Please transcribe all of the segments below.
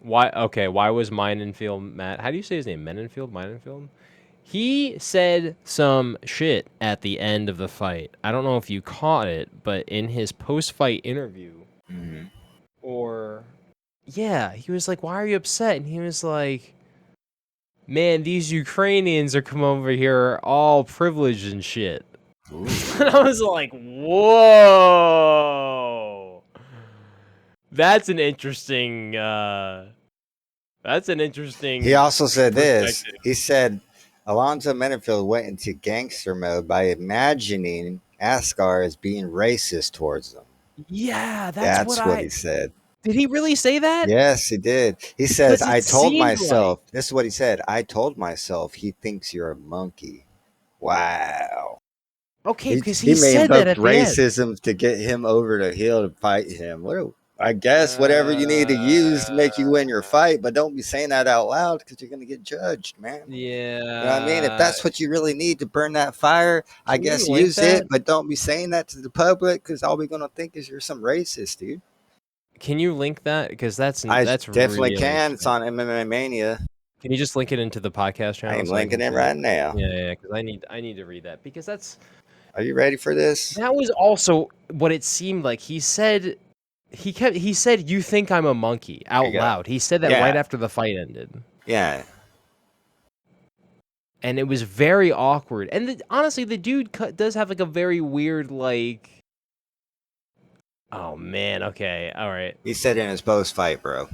Why? Okay, why was Menifield mad? How do you say his name? Menifield? He said some shit at the end of the fight. I don't know if you caught it, but in his post-fight interview, Mm-hmm. or yeah, he was like, "Why are you upset?" And he was like, "Man, these Ukrainians are come over here all privileged and shit." And I was like, "Whoa, that's an interesting." That's an interesting. He also said this. perspective. He said Alonzo Menifield went into gangster mode by imagining Askar as being racist towards them. Yeah, that's what That's what he I. said. Did he really say that? Yes, he did. He says, Because I it told seemed like. myself, this is what he said. I told myself he thinks you're a monkey. Wow. Okay, He, because he he may said that invoke at the end. racism to get him over the hill to fight him. I guess whatever you need to use to make you win your fight, but don't be saying that out loud because you're going to get judged, man. You know what I mean? If Yeah. that's what you really need to burn that fire, I Can guess you link use that? it, but don't be saying that to the public because all we're going to think is you're some racist, dude. Can you link that? Because that's I definitely really can. It's strange. on MMA Mania. Can you just link it into the podcast I channel am so I linking can it see it? right now. Yeah, because I need to read that because Are you ready for this? that was also what it seemed like. He said you think I'm a monkey Here out you go. loud. He said that right Yeah. after the fight ended. Yeah. And it was very awkward. And honestly, the dude does have like a very weird like. Oh man. Okay. All right. He said in his post fight, bro.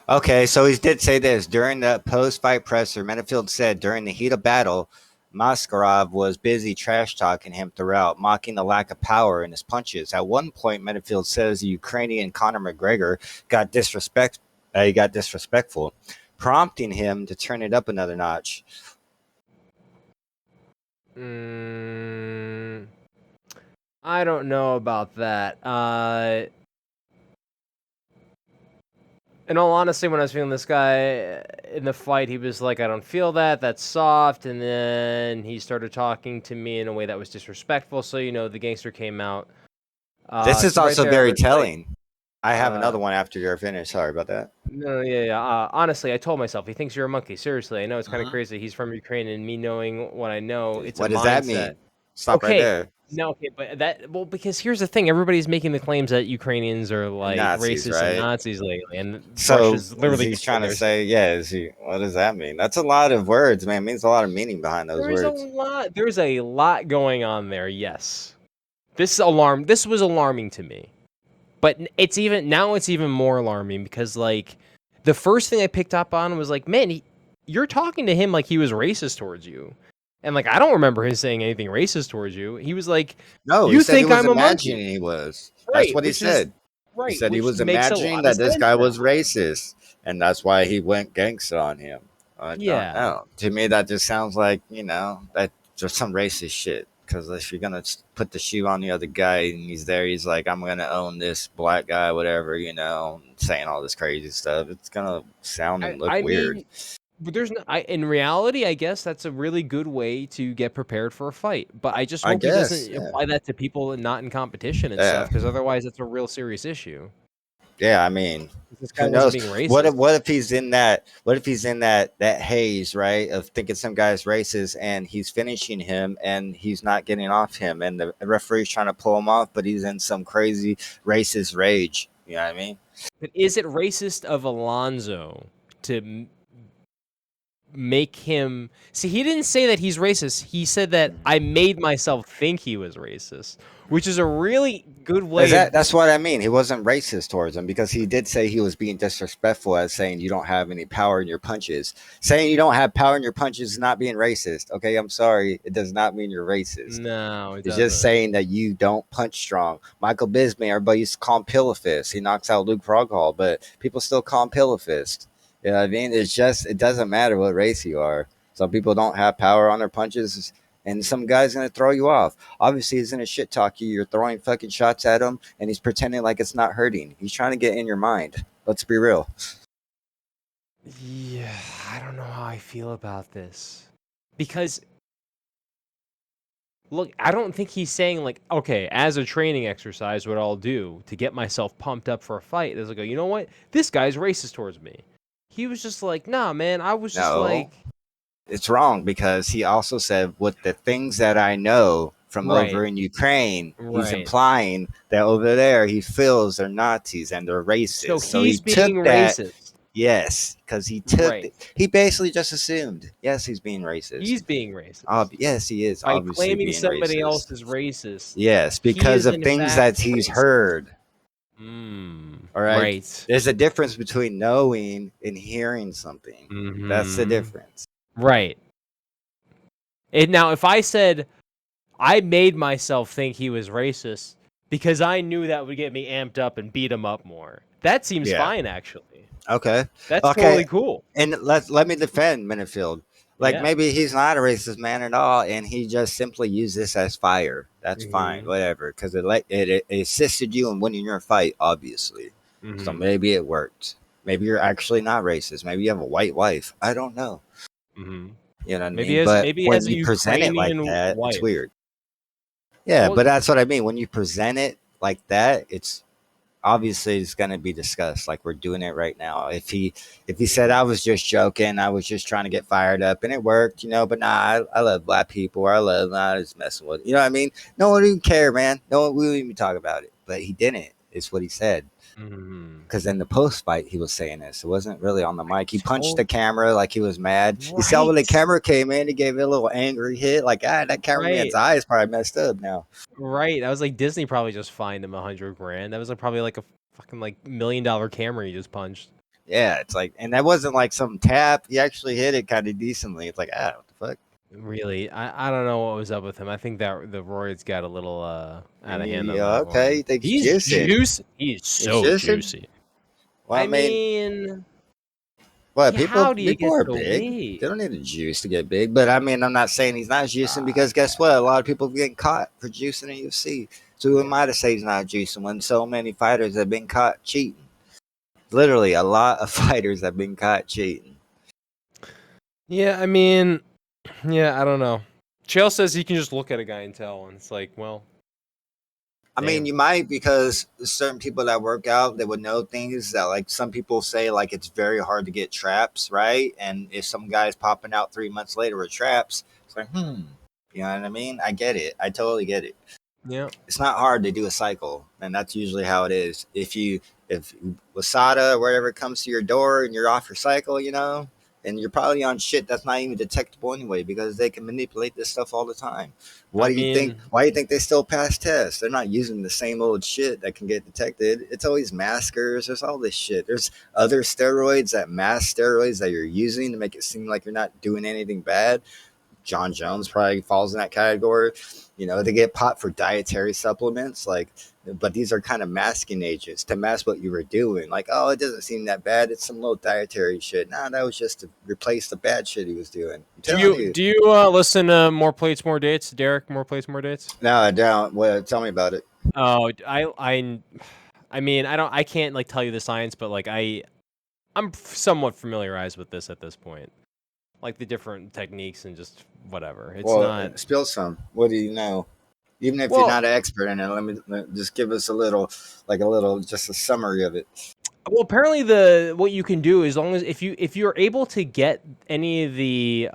Okay, so he did say this during the post-fight presser. Menifield said during the heat of battle, Maskarov was busy trash talking him throughout, mocking the lack of power in his punches. At one point, Menifield says the Ukrainian Conor McGregor He got disrespectful, prompting him to turn it up another notch. I don't know about that. In all honesty, when I was feeling this guy in the fight, he was like, "I don't feel that. That's soft." And then he started talking to me in a way that was disrespectful. So the gangster came out. This is So right also there, I very was like, telling. I have uh, another one after you're finished. Sorry about that. "No, yeah, yeah." Honestly, I told myself, "He thinks you're a monkey." Seriously, I know it's kind of crazy. He's from Ukraine, and me knowing what I know, it's a What does that mindset. mean? Stop right Okay. there. No, okay, but because here's the thing, everybody's making the claims that Ukrainians are like Nazis, racist and right? Nazis lately, and So Russia's is literally he getting in trying to there. say, yeah, is he what does that mean? That's a lot of words, man. It means a lot of meaning behind those words. There's a lot going on there. Yes. This was alarming to me. But it's even more alarming because like the first thing I picked up on was like, "Man, you're talking to him like he was racist towards you." And like I don't remember him saying anything racist towards you. He was like, No, he "You said he think was I'm a monkey." imagining he was. That's Right, what he said. He said he which was makes a imagining lot of that this sense guy was now. racist, and that's why he went gangster on him. I don't Yeah. know. To me, that just sounds like that just some racist shit. Because if you're gonna put the shoe on the other guy and he's there, he's like, "I'm gonna own this black guy," whatever, saying all this crazy stuff. It's gonna sound I and look I weird. mean, but there's no, in reality, I guess that's a really good way to get prepared for a fight. But I just I hope he guess, doesn't yeah, apply that to people and not in competition and yeah. stuff, because otherwise it's a real serious issue. Yeah, I mean, This guy who wasn't knows? being What if racist. what if he's in that? What if he's in that haze, right? Of thinking some guy's racist, and he's finishing him, and he's not getting off him, and the referee's trying to pull him off, but he's in some crazy racist rage. You know what I mean? But is it racist of Alonzo to make him see? He didn't say that he's racist. He said that I made myself think he was racist, which is a really good Is way of. that's what I mean? He wasn't racist towards him because he did say he was being disrespectful as saying you don't have any power in your punches. Saying you don't have power in your punches is not being racist. Okay, I'm sorry, it does not mean you're racist. No, it It's just doesn't. saying that you don't punch strong. Michael Bisping, everybody used to call him Pillow Fist. He knocks out Luke Rockhold, but people still call him Pillow Fist. You know what I mean? It doesn't matter what race you are. Some people don't have power on their punches, and some guy's gonna throw you off. Obviously, he's gonna shit talk you. You're throwing fucking shots at him, and he's pretending like it's not hurting. He's trying to get in your mind. Let's be real. Yeah, I don't know how I feel about this because look, I don't think he's saying like, okay, as a training exercise, what I'll do to get myself pumped up for a fight is like, you know what? This guy's racist towards me. He was just like, nah, man. I was just No, like, it's wrong because he also said, with the things that I know from right, over in Ukraine, he's right. implying that over there he feels they're Nazis and they're So racist. So he he's being took that, racist. yes, because he took Right. it. He basically just assumed, yes, he's being racist. He's being racist. Yes, he is By obviously claiming being somebody else racist. is racist, Yes, he because is of in things fact that he's racist. heard. Mm, All right. right. There's a difference between knowing and hearing something. That's the Mm-hmm. difference. Right. Now, if I said I made myself think he was racist because I knew that would get me amped up and beat him up more, that seems Yeah. fine, actually. Okay. That's Okay. totally cool. And let me defend Menifield. Like Yeah. maybe he's not a racist man at all, and he just simply used this as fire. That's fine, Mm-hmm. whatever, because it assisted you in winning your fight, obviously. So Mm-hmm. maybe it worked. Maybe you're actually not racist. Maybe you have a white wife. I don't know. Mm-hmm. You know what I Maybe mean? he has But maybe he when has a you present it like Ukrainian that, it's wife. weird. Yeah, Well, but that's what I mean. When you present it like that, it's obviously it's going to be discussed like we're doing it right now. If he said I was just joking, I was just trying to get fired up and it worked, but nah, I love black people, or I was messing with, you know what I mean? No one even care, man. No one, we wouldn't even talk about it, but he didn't. It's what he said. mm-hmm. Because in the post fight, he was saying this. It wasn't really on the mic. He punched So the camera like he was mad. You saw when the right. camera came in, he gave it a little angry hit. Like, that cameraman's Right. eyes probably messed up now. Right. I was like, Disney probably just fined him 100 grand. That was like probably like a fucking like $1 million camera he just punched. Yeah, it's like, and that wasn't like some tap. He actually hit it kind of decently. It's like, what the fuck? Really, I don't know what was up with him. I think that the roids got a little out And of hand on yeah, that okay, he one. thinks He's juicing. juicy. He's He's so juicing. juicy. Well, I I mean, mean, what yeah, how do you people get are so big. big? They don't need a juice to get big. But I mean, I'm not saying he's not juicing Uh, because guess what? A lot of people getting caught for juicing in UFC. So who yeah. am I to say he's not juicing when so many fighters have been caught cheating? Literally, a lot of fighters have been caught cheating. Yeah, I mean, yeah, I don't know. Chael says he can just look at a guy and tell, and it's like, well, I mean, damn. you might because certain people that work out, they would know things that, like, some people say, like, it's very hard to get traps, right? And if some guy's popping out 3 months later with traps, it's like, you know what I mean? I get it. I totally get it. Yeah. It's not hard to do a cycle, and that's usually how it is. If Wasada or whatever comes to your door and you're off your cycle, and you're probably on shit that's not even detectable anyway because they can manipulate this stuff all the time. What I do you think? mean, Why do you think they still pass tests? They're not using the same old shit that can get detected. It's always maskers. There's all this shit. There's other steroids, that mask steroids that you're using to make it seem like you're not doing anything bad. John Jones probably falls in that category. They get popped for dietary supplements, but these are kind of masking agents to mask what you were doing. Like, oh, it doesn't seem that bad. It's some little dietary shit. Nah, that was just to replace the bad shit he was doing. I'm do telling you you. do you listen to More Plates, More Dates? Derek, More Plates, More Dates? No, I don't. Well, tell me about it. Oh, I mean, I can't like tell you the science, but like I'm somewhat familiarized with this at this point. Like the different techniques and just whatever. It's Well, not spill some. What do you know? Even if you're well. not an expert in it, just give us just a summary of it. Well, apparently the what you can do as long as if you're able to get any of the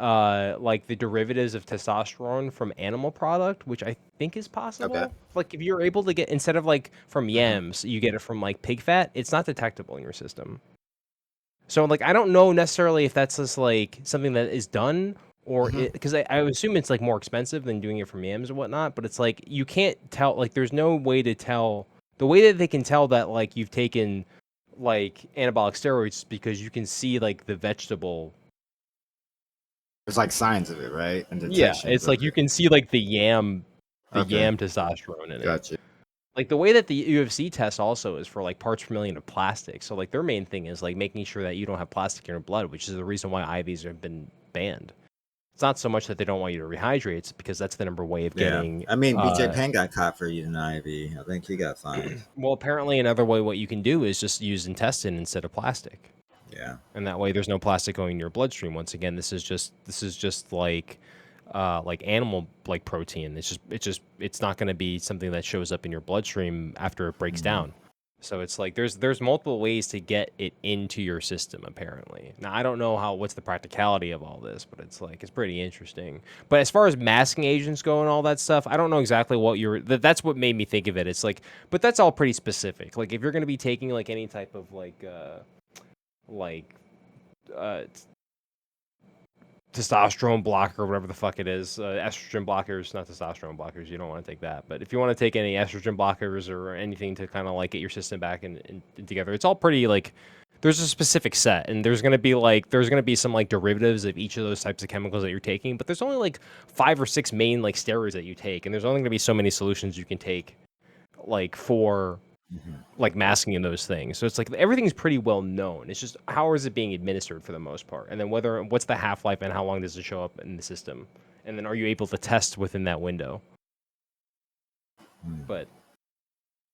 like the derivatives of testosterone from animal product, which I think is Okay. possible. Like if you're able to get instead of like from Hmm. yams, you get it from like pig fat, it's not detectable in your system. So like I don't know necessarily if that's just like something that is done or Hmm. because I would assume it's like more expensive than doing it from yams and whatnot, but it's like you can't tell like there's no way to tell the way that they can tell that like you've taken like anabolic steroids is because you can see like the vegetable. There's like signs of it, right? And Yeah, detections it's of like you it. can see like the yam Okay. testosterone in it. Gotcha. Like the way that the UFC test also is for like parts per million of plastic. So like their main thing is like making sure that you don't have plastic in your blood, which is the reason why IVs have been banned. It's not so much that they don't want you to rehydrate, it's because that's the number way of Yeah. getting I mean, BJ Penn got caught for using IV. I think he got fined. well, apparently another way what you can do is just use intestine instead of plastic. Yeah. And that way there's no plastic going in your bloodstream. Once again, this is just like like animal like protein. It's not going to be something that shows up in your bloodstream after it breaks Mm-hmm. down. So it's like there's multiple ways to get it into your system apparently. Now I don't know what's the practicality of all this, but it's like it's pretty interesting. But as far as masking agents go and all that stuff, I don't know exactly what that's what made me think of it. It's like, but that's all pretty specific. Like if you're going to be taking like any type of like uh testosterone blocker or whatever the fuck it is, estrogen blockers, not testosterone blockers. You don't want to take that. But if you want to take any estrogen blockers or anything to kind of like get your system back and together, it's all pretty like there's a specific set, and there's gonna be some like derivatives of each of those types of chemicals that you're taking. But there's only like 5 or 6 main like steroids that you take, and there's only gonna be so many solutions you can take like for Mm-hmm. like masking and those things. So it's like everything's pretty well known. It's just how is it being administered for the most part, and then what's the half life and how long does it show up in the system, and then are you able to test within that window? But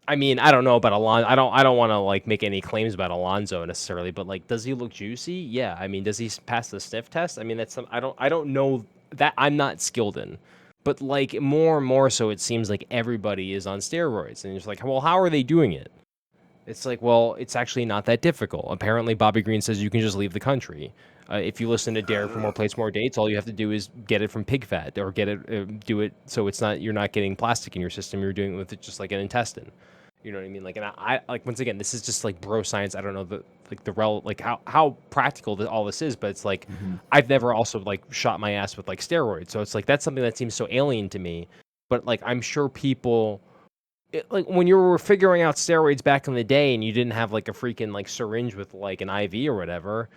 I mean, I don't know about Alonzo. I don't want to like make any claims about Alonzo necessarily, but like, does he look juicy? Yeah. I mean, does he pass the sniff test? I mean, that's some I don't know that I'm not skilled in. But like more and more so, it seems like everybody is on steroids, and it's like, well, how are they doing it? It's like, well, it's actually not that difficult. Apparently, Bobby Green says you can just leave the country. If you listen to Dare for More Plates, More Dates, all you have to do is get it from pig fat or get it, do it so it's not you're not getting plastic in your system. You're doing it with it just like an intestine. You know what I mean? Like, and I like once again, this is just like bro science. I don't know like how practical all this is, but it's like Mm-hmm. I've never also like shot my ass with like steroids, so it's like that's something that seems so alien to me. But like I'm sure people like when you were figuring out steroids back in the day and you didn't have like a freaking like syringe with like an IV or whatever,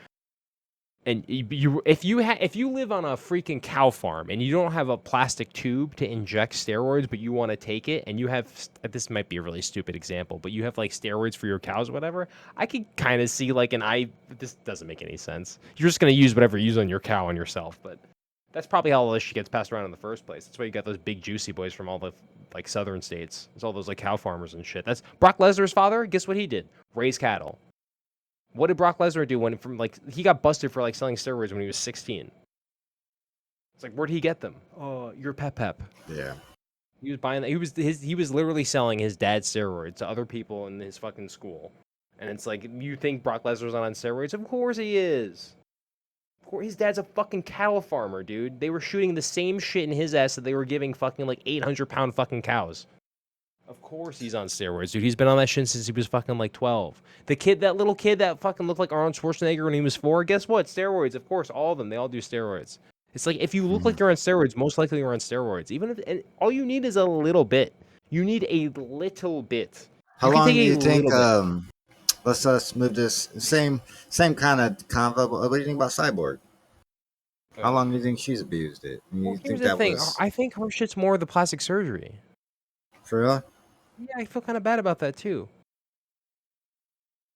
and if you live on a freaking cow farm and you don't have a plastic tube to inject steroids, but you want to take it and you have this might be a really stupid example, but you have like steroids for your cows or whatever, I could kind of see like this doesn't make any sense. You're just gonna use whatever you use on your cow on yourself, but that's probably how all this shit gets passed around in the first place. That's why you got those big juicy boys from all the like southern states. It's all those like cow farmers and shit. That's Brock Lesnar's father. Guess what he did? Raise cattle. What did Brock Lesnar do when from like he got busted for like selling steroids when he was 16? It's like where'd he get them? Oh, your Pep. Yeah. He was buying. He was literally selling his dad's steroids to other people in his fucking school. And it's like you think Brock Lesnar's not on steroids? Of course he is. His dad's a fucking cattle farmer, dude. They were shooting the same shit in his ass that they were giving fucking like 800-pound fucking cows. Of course he's on steroids, dude. He's been on that shit since he was fucking like 12. That little kid that fucking looked like Arnold Schwarzenegger when he was 4, guess what? Steroids, of course. All of them, they all do steroids. It's like if you look Mm-hmm. like you're on steroids, most likely you're on steroids. Even if and all you need is a little bit. You need a little bit. How You can long take do a you think? little bit. Let's move this same kind of convo. But what do you think about Cyborg? How long do you think she's abused it? Well, You here's think the that thing. was I think her shit's more the plastic surgery. for real? Yeah, I feel kind of bad about that too.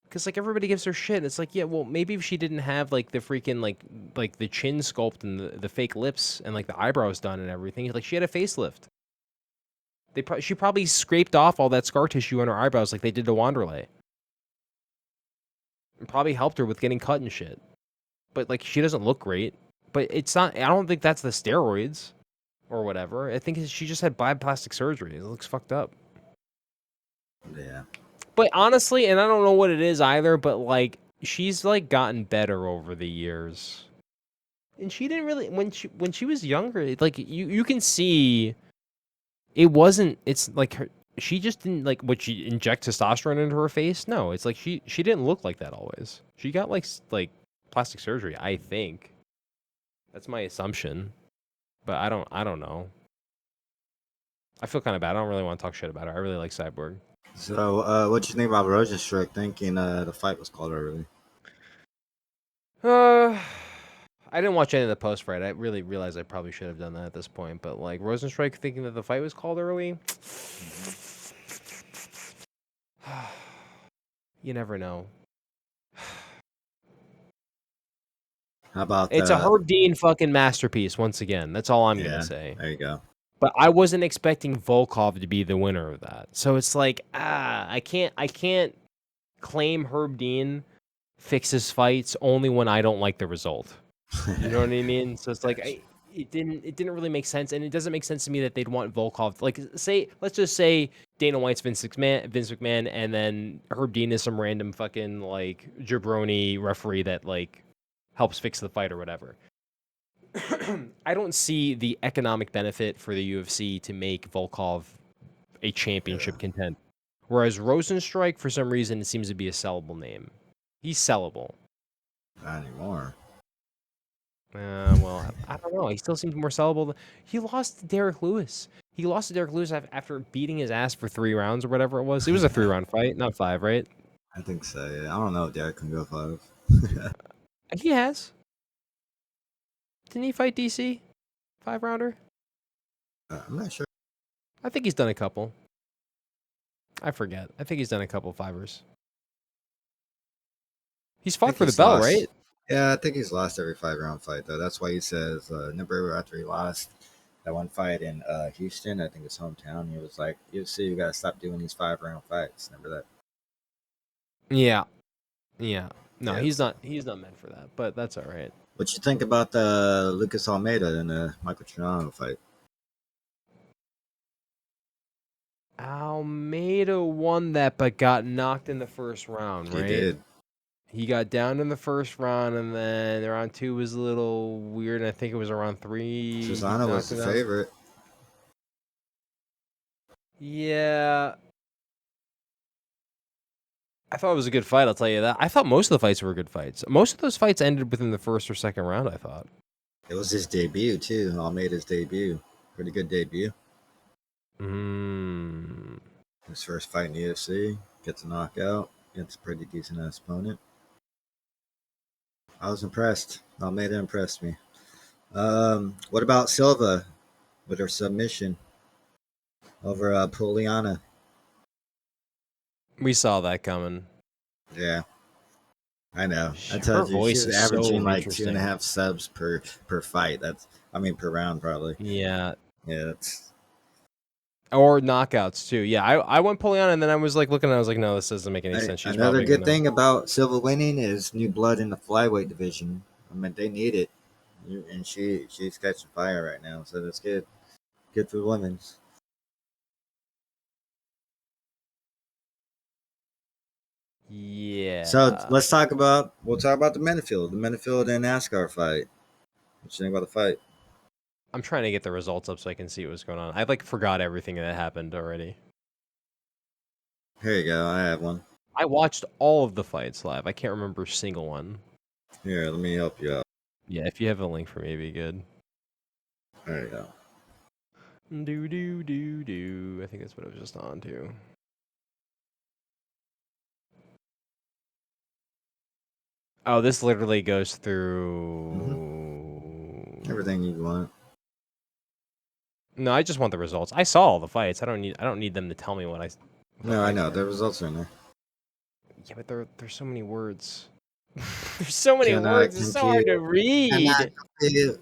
Because like everybody gives her shit. It's like, yeah, well, maybe if she didn't have like the freaking like the chin sculpt and the fake lips and like the eyebrows done and everything, like she had a facelift. She probably scraped off all that scar tissue on her eyebrows like they did to Wanderlei. It probably helped her with getting cut and shit. But like she doesn't look great. But it's not. I don't think that's the steroids or whatever. I think she just had bad plastic surgery. It looks fucked up. Yeah. But honestly, and I don't know what it is either, but like she's like gotten better over the years. And she didn't really when she was younger, like you can see it wasn't it's like she just didn't like would she inject testosterone into her face? No, it's like she didn't look like that always. She got like plastic surgery, I think. That's my assumption. But I don't know. I feel kind of bad. I don't really want to talk shit about her. I really like Cyborg. So, what you think about Rosenstruck thinking the fight was called early? Uh, I didn't watch any of the post fight. I really realized I probably should have done that at this point. But like Rosenstrike thinking that the fight was called early, you never know. How about It's a Herb Dean fucking masterpiece once again. That's all I'm gonna yeah? say. There you go. But I wasn't expecting Volkov to be the winner of that. So it's like I can't claim Herb Dean fixes fights only when I don't like the result. You know what I mean? So it's like Gotcha. it didn't really make sense, and it doesn't make sense to me that they'd want Volkov. Like, let's just say Dana White's Vince McMahon, and then Herb Dean is some random fucking like jabroni referee that like helps fix the fight or whatever. I don't see the economic benefit for the UFC to make Volkov a Yeah, championship contender. Whereas Rosenstrike, for some reason, it seems to be a sellable name. He's sellable. not anymore. Well, I don't know. He still seems more sellable. He lost to Derek Lewis. He lost to Derek Lewis after beating his ass for 3 rounds or whatever it was. It was a 3-round fight, not 5, right? I think so. Yeah. I don't know if Derek can go 5. He has. Didn't he fight DC? 5-rounder? I'm not sure. I think he's done a couple. I forget. I think he's done a couple 5ers. He's I fought think for the he's belt, lost. right? Yeah, I think he's lost every 5-round fight though. That's why he says remember after he lost that one fight in Houston, I think his hometown. He was like, "You see, you gotta stop doing these 5-round fights." Remember that? Yeah. Yeah. No, Yeah. he's not meant for that, but that's all right. What you think about the Lucas Almeida and the Michael Trinano fight? Almeida won that, but got knocked in the first round, He right? did. He got down in the first round, and then round 2 was a little weird. And I think it was around 3 he Susano was knocked the it out. favorite. Yeah, I thought it was a good fight. I'll tell you that. I thought most of the fights were good fights. Most of those fights ended within the first or second round. I thought. It was his debut too. Almeida's debut. Pretty good debut. Hmm. His first fight in the UFC. Gets a knockout. Gets a pretty decent ass opponent. I was impressed. Almeida impressed me. What about Silva with her submission over Poliana? We saw that coming. Yeah, I know. I Her told you voice she's is so averaging like two and a interesting. half subs per fight. Per round probably. Yeah. Yeah, that's Or knockouts too. Yeah, I went Poliana, and then I was like looking, and I was like, no, this doesn't make any sense. She's another probably good gonna. thing about Silva winning is new blood in the flyweight division. I mean, they need it, and she's catching fire right now, so that's good. Good for the women's. So Yeah. we'll talk about the Menifield and NASCAR fight. What you think about the fight? I'm trying to get the results up so I can see what's going on. I like forgot everything that happened already. Here you go. I have one. I watched all of the fights live. I can't remember a single one. Here, let me help you out. Yeah, if you have a link for me, it'd be good. There you go. Do do do do. I think that's what I was just on to. Oh, this literally goes through. Everything you want. No, I just want the results. I saw all the fights. I don't need them to tell me what the No, I fights know. were. The results are in there. Yeah, but there's so many words. There's so many Cannot words. It's so hard compute. to Cannot read. compute.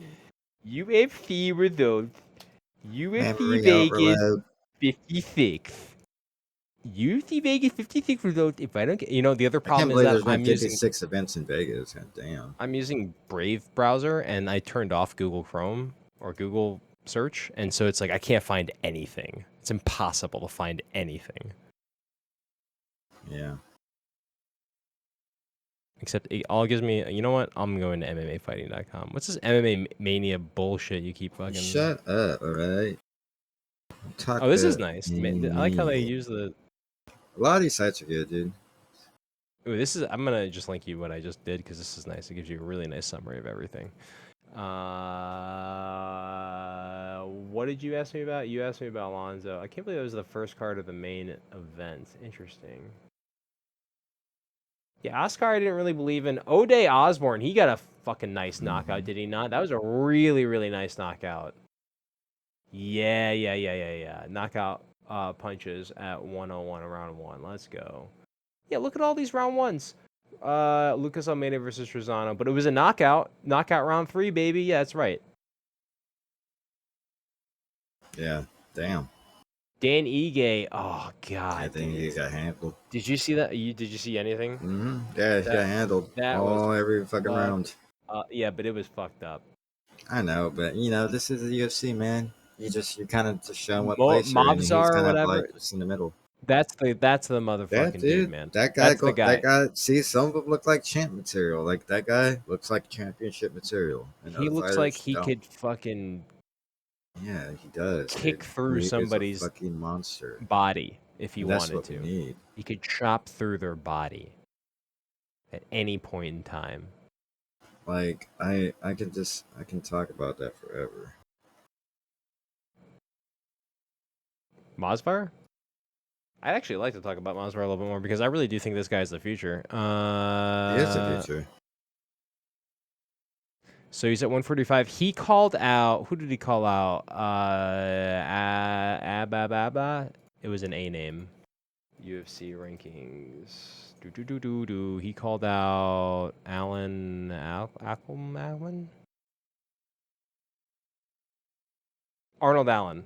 UFC results. UFC Memory Vegas overload. 56. UFC Vegas 56 results. If I don't get, the other I can't problem is believe that there's been 56 events in Vegas. God damn. I'm using Brave browser, and I turned off Google Chrome or Google search, and so it's like I can't find anything. It's impossible to find anything. Yeah. Except it all gives me, you know what? I'm going to MMAfighting.com. What's this MMA Mania bullshit you keep fucking... Shut up, alright? Oh, Talk this is to nice. I like how they me. use the... A lot of these sites are good, dude. Ooh, this is... I'm going to just link you what I just did, because this is nice. It gives you a really nice summary of everything. What did you ask me about? You asked me about Alonzo. I can't believe that was the first card of the main event. Interesting. Yeah, Oscar I didn't really believe in. O'Day Osborne, he got a fucking nice knockout, did he not? That was a really, really nice knockout. Yeah. Knockout punches at 101 round 1. Let's go. Yeah, look at all these round 1s. Lucas Almeida versus Trezano, but it was a knockout. Knockout round 3, baby. Yeah, that's right. Yeah. Damn. Dan Ige. Oh I god, think he got handled. did you see that? Did you see anything? Yeah, he got handled That was all every fucking fuck. round. Yeah, but it was fucked up. I know, but this is the UFC, man. You're kind of just showing what place you're in, and he's Mobzar or kind of like whatever. just in the middle. That's the Yeah, motherfucking dude, dude. man. That guy That's the go. guy. That guy. See, some of them look like champ material. Like that guy looks like championship material, and He other looks like fighters he don't. could fucking Yeah, he does, dude. kick through He is a somebody's fucking monster, body if he and that's wanted what we to. need. He could chop through their body at any point in time. Like I can talk about that forever. Mosvar? I'd actually like to talk about Mosvar a little bit more because I really do think this guy's the future. He is the future. So he's at 145. He called out. Who did he call out? Abba. It was an A name. UFC rankings. Do. He called out Allen Allen? Arnold Allen.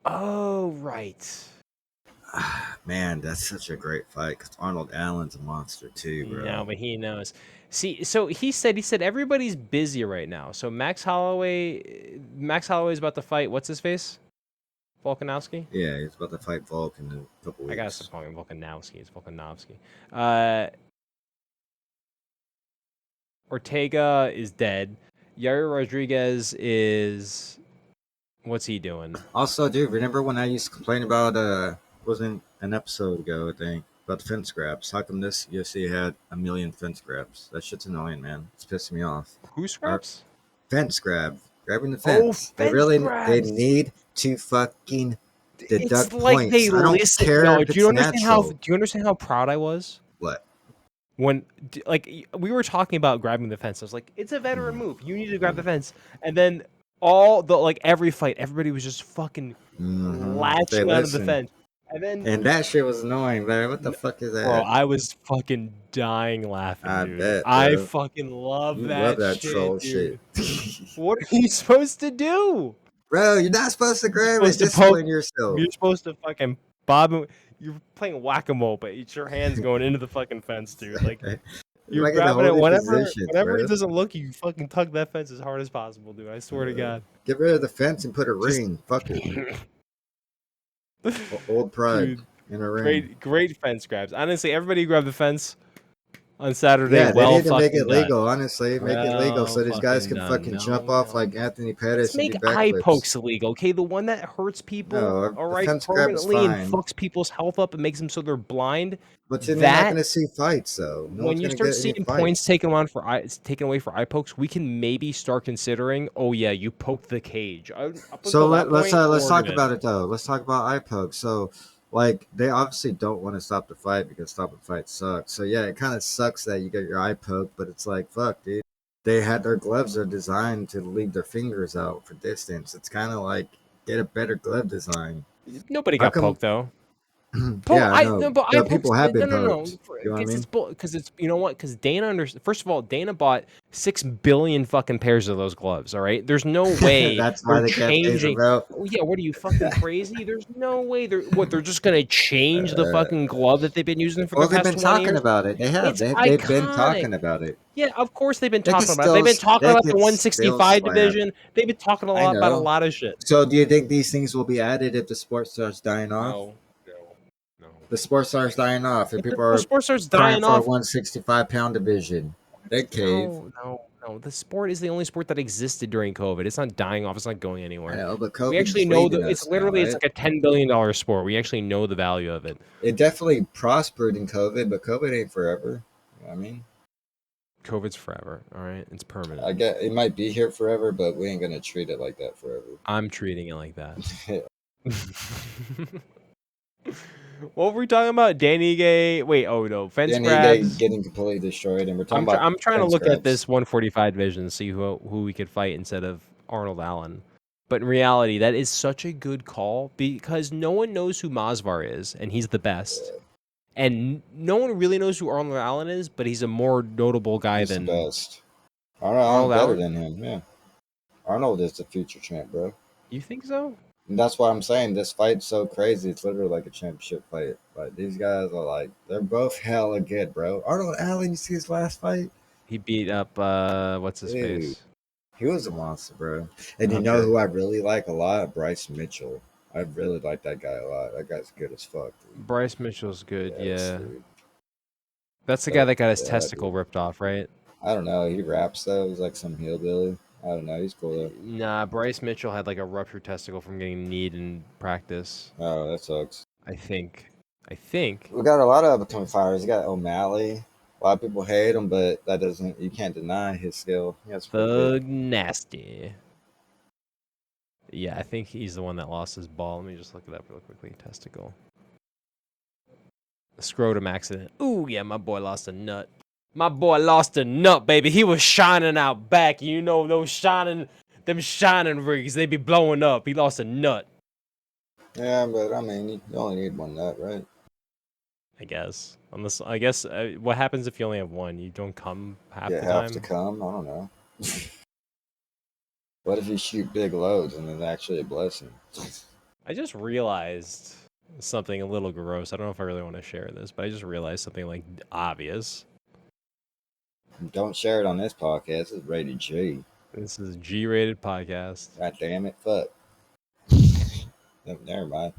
Oh, right. Man, that's such a great fight because Arnold Allen's a monster too, No, bro. but he knows. See, so he said everybody's busy right now. So Max Holloway's about to fight. What's his face? Volkanovski. Yeah, he's about to fight Volk in a couple I gotta stop weeks. calling him Volkanovski. It's Volkanovski. Uh, Ortega is dead. Yair Rodriguez is. What's he doing? Also, dude, remember when I used to complain about wasn't an episode ago, I think, about the fence grabs? How come this UFC had a million fence grabs? That shit's annoying, man. It's pissing me off. Who scraps? Fence grab, grabbing the Oh, fence. fence They grabs. need to fucking It's deduct like they points. I don't listen. care No, if it's natural. do you understand how proud I was What? when we were talking about grabbing the fence? I was like, it's a veteran move. You need to grab the fence. And then every fight, everybody was just fucking They latching onto the listen. fence. And then, And that shit was annoying, man. What the fuck is bro, that? I was fucking dying laughing, I dude. bet, I bro. fucking love You love that that shit, troll shit. dude. What are you supposed to do? Bro, you're not supposed to You're grab it. supposed to poke. Discipline yourself. You're supposed to fucking bob. You're playing whack-a-mole, but it's your hands going into the fucking fence, dude. Like You're you're like in the grabbing it holding whenever positions, whenever it bro. doesn't look, you fucking tug that fence as hard as possible, dude. I swear to God. Get rid of the fence and put a Just ring. Fuck it. Old pride dude, in a ring. great fence grabs. Honestly, everybody who grabbed the fence on Saturday, Yeah, they well need to make fucking it done. legal, honestly. Make it legal Well so these guys fucking can done. fucking jump No, off no. like Anthony Let's Pettis and do make eye backflips. pokes illegal, okay? The one that hurts people, No, all the right, fence grab is permanently and fine. fucks people's health up and makes them so they're blind. But then you're not That going to see fights, though. No when one's you going to start get any seeing points fights. taken away for eye pokes, we can maybe start considering, oh yeah, you poked the cage. Up So until that point, let's we're talk good. about it though. Let's talk about eye poke. So like they obviously don't want to stop the fight because stopping fight sucks. So yeah, it kind of sucks that you get your eye poked, but it's like fuck, dude. They had their gloves are designed to leave their fingers out for distance. It's kind of like get a better glove design. Nobody How got come? poked though. Yeah, I No, know. but eye The pokes. people have been No. poked. You know what I Because mean? it's you know what? Because First of all, Dana bought 6 billion fucking pairs of those gloves. All right, there's no way That's why they're they can't phase changing. them out. Oh yeah, what are you fucking crazy? There's no way they're just gonna change the fucking glove that they've been using for the Well, they've past been 20 talking years. about it. They have. It's They've been iconic. talking about it. Yeah, of course they've been They could talking about it. They've still. been talking They about the could still 165 slap. division. They've been talking a I lot about a know. lot of shit. So, do you think these things will be added if the sport starts dying off? No. The sport starts dying off, and If the people pro are sport starts crying dying for a off, 165-pound division. They cave. no. The sport is the only sport that existed during COVID. It's not dying off. It's not going I anywhere. know, but We COVID actually is know leaving that it's us now, literally right? like a $10 billion sport. We actually know the value of it. It definitely prospered in COVID, but COVID ain't forever. You know what I mean, COVID's forever. All right, it's permanent. I get it might be here forever, but we ain't gonna treat it like that forever. I'm treating it like that. What were we talking about? Danny Gay. Wait, oh no, fence Danny Gay grabs. getting completely destroyed, and we're talking about I'm trying to fence look at grabs. this 145 division, see who we could fight instead of Arnold Allen. But in reality, that is such a good call because no one knows who Masvar is, and he's the best. And no one really knows who Arnold Allen is, but he's a more notable guy He's the than best. Arnold Arnold better Allen. than him. Yeah, Arnold is the future champ, bro. You think so? And that's why I'm saying this fight's so crazy. It's literally like a championship fight. Like these guys are like they're both hella good, bro. Arnold Allen, you see his last fight? He beat up what's his Dude, face? He was a monster, bro. And you know Hunter. who I really like a lot? Bryce Mitchell. I really like that guy a lot. That guy's good as fuck, dude. Bryce Mitchell's good, Yes, yeah. dude. That's the guy But that got his yeah, testicle dude. ripped off, right? I don't know. He raps though. He's like some hillbilly. I don't know. He's cool though. Nah, Bryce Mitchell had like a ruptured testicle from getting kneed in practice. Oh, that sucks. I think. I think. We got a lot of up and coming fighters. You got O'Malley. A lot of people hate him, but that doesn't. You can't deny his skill. That's pretty good. Thug Nasty. Yeah, I think he's the one that lost his ball. Let me just look it up real quickly. Testicle. Scrotum accident. Ooh, yeah, my boy lost a nut. My boy lost a nut, baby. He was shining out back. You know them shining rigs, they be blowing up. He lost a nut. Yeah, but I mean, you only need one nut, right? I guess. Unless, I guess, what happens if you only have one? You don't come half You the have to time? come. I don't know. What if you shoot big loads and it's actually a blessing? I just realized something a little gross. I don't know if I really want to share this, but I just realized something like obvious. Don't share it on this podcast. It's rated G. This is a G-rated podcast. God damn it. Fuck. No, never mind.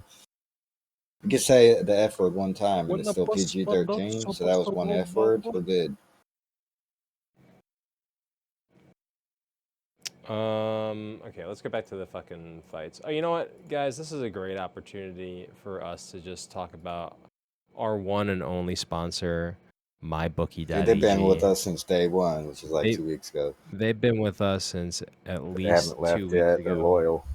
You can say the F word one time and it's still PG 13. So that was one F word. We're good. Okay, let's get back to the fucking fights. Oh, you know what, guys? This is a great opportunity for us to just talk about our one and only sponsor, MyBookie.ag. Dude, they've been with us since day one, which is like 2 weeks ago. They've been with us since at They least haven't left 2 weeks yet. ago. They're loyal.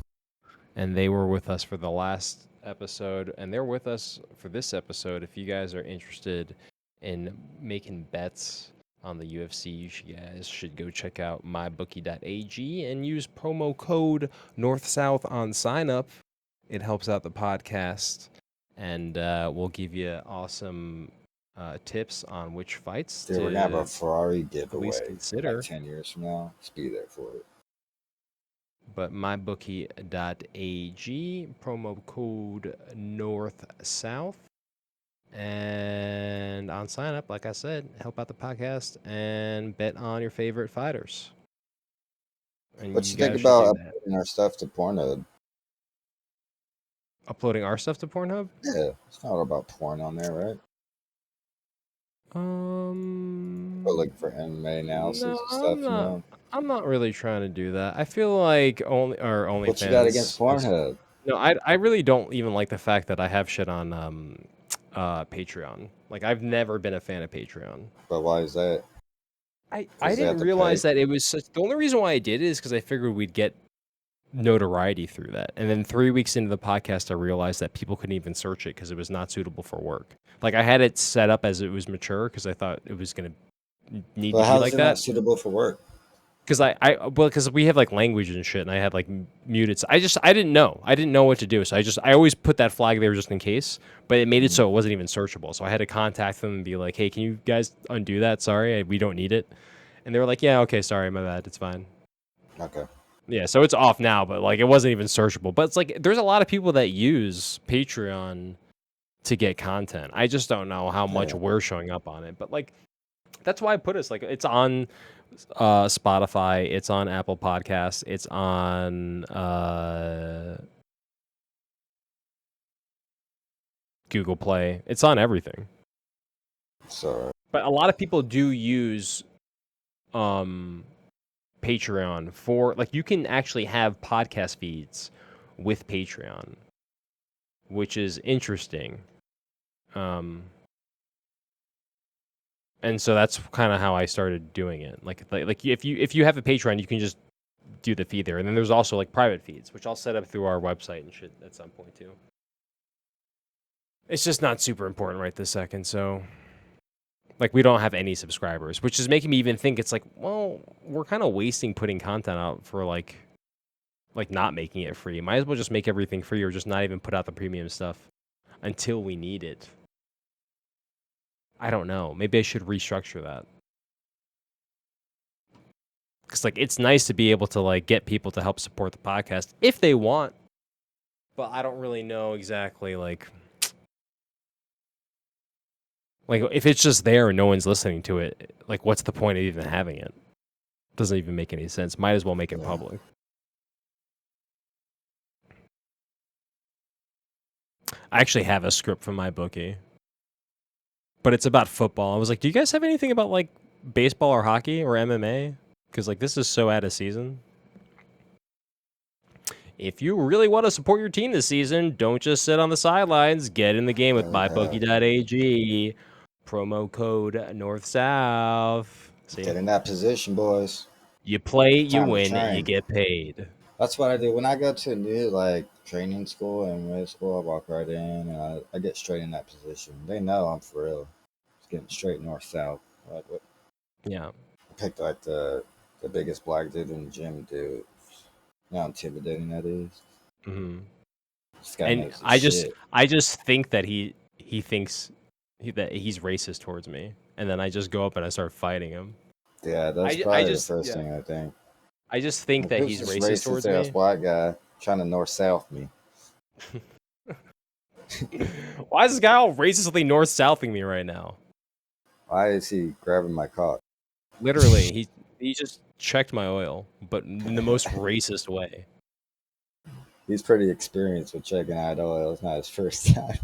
And they were with us for the last episode, and they're with us for this episode. If you guys are interested in making bets on the UFC, you guys should go check out mybookie.ag and use promo code NorthSouth on sign up. It helps out the podcast, and we'll give you awesome tips on which fights Dude, to we're going to have a Ferrari at giveaway least consider. like 10 years from now. Just be there for it. But mybookie.ag, promo code NorthSouth. And on sign up, like I said, help out the podcast and bet on your favorite fighters. And What you guys think should do about that. uploading our stuff to Pornhub? Uploading our stuff to Pornhub? Yeah, it's not all about porn on there, right? We're looking for MMA analysis No, and stuff, you know? I'm not really trying to do that. I feel like OnlyFans. What you got against Pornhub? No, I really don't even like the fact that I have shit on Patreon. Like, I've never been a fan of Patreon. But why is that? I they have didn't to realize pay? that it was such. The only reason why I did it is because I figured we'd get notoriety through that. And then 3 weeks into the podcast, I realized that people couldn't even search it because it was not suitable for work. Like, I had it set up as it was mature because I thought it was going to need Well, to be how like is it that. not suitable for work? Because we have like language and shit, and I had like muted. I didn't know. I didn't know what to do. So I always put that flag there just in case. But it made it so it wasn't even searchable. So I had to contact them and be like, "Hey, can you guys undo that? Sorry, we don't need it." And they were like, "Yeah, okay, sorry, my bad. It's fine." Okay. Yeah, so it's off now, but like it wasn't even searchable. But it's like there's a lot of people that use Patreon to get content. I just don't know how much Yeah. we're showing up on it. But like that's why I put us like it's on Spotify, it's on Apple Podcasts, it's on Google Play, it's on everything. So But a lot of people do use Patreon for like you can actually have podcast feeds with Patreon, which is interesting. And so that's kind of how I started doing it. Like if you have a Patreon, you can just do the feed there. And then there's also like private feeds, which I'll set up through our website and shit at some point too. It's just not super important right this second. So like we don't have any subscribers, which is making me even think it's like, well, we're kind of wasting putting content out for like not making it free. Might as well just make everything free or just not even put out the premium stuff until we need it. I don't know. Maybe I should restructure that. Because like it's nice to be able to like get people to help support the podcast if they want, but I don't really know exactly like if it's just there and no one's listening to it, like what's the point of even having it? Doesn't even make any sense. Might as well make it Yeah. public. I actually have a script from my bookie, but it's about football. I was like, do you guys have anything about like baseball or hockey or MMA? Because like this is so out of season. If you really want to support your team this season, don't just sit on the sidelines. Get in the game with mybookie.ag. Promo code North South. See, Get in that position, boys. you play, you Time to win, you train. get paid. That's what I do when I go to a new like training school and middle school. I walk right in and I get straight in that position. They know I'm for real. It's getting straight north south. What Yeah. I picked like the biggest black dude in the gym, dude. You know how intimidating that is. hmm This guy And knows his shit. I just think that he thinks that he's racist towards me, and then I just go up and I start fighting him. Yeah, that's I probably the just first thing I think. I just think Like, that who's he's this racist racist towards ass me. black guy trying to north south me? Why is this guy all racistly north southing me right now? Why is he grabbing my cock? Literally, he just checked my oil, but in the most racist way. He's pretty experienced with checking out oil. It's not his first time.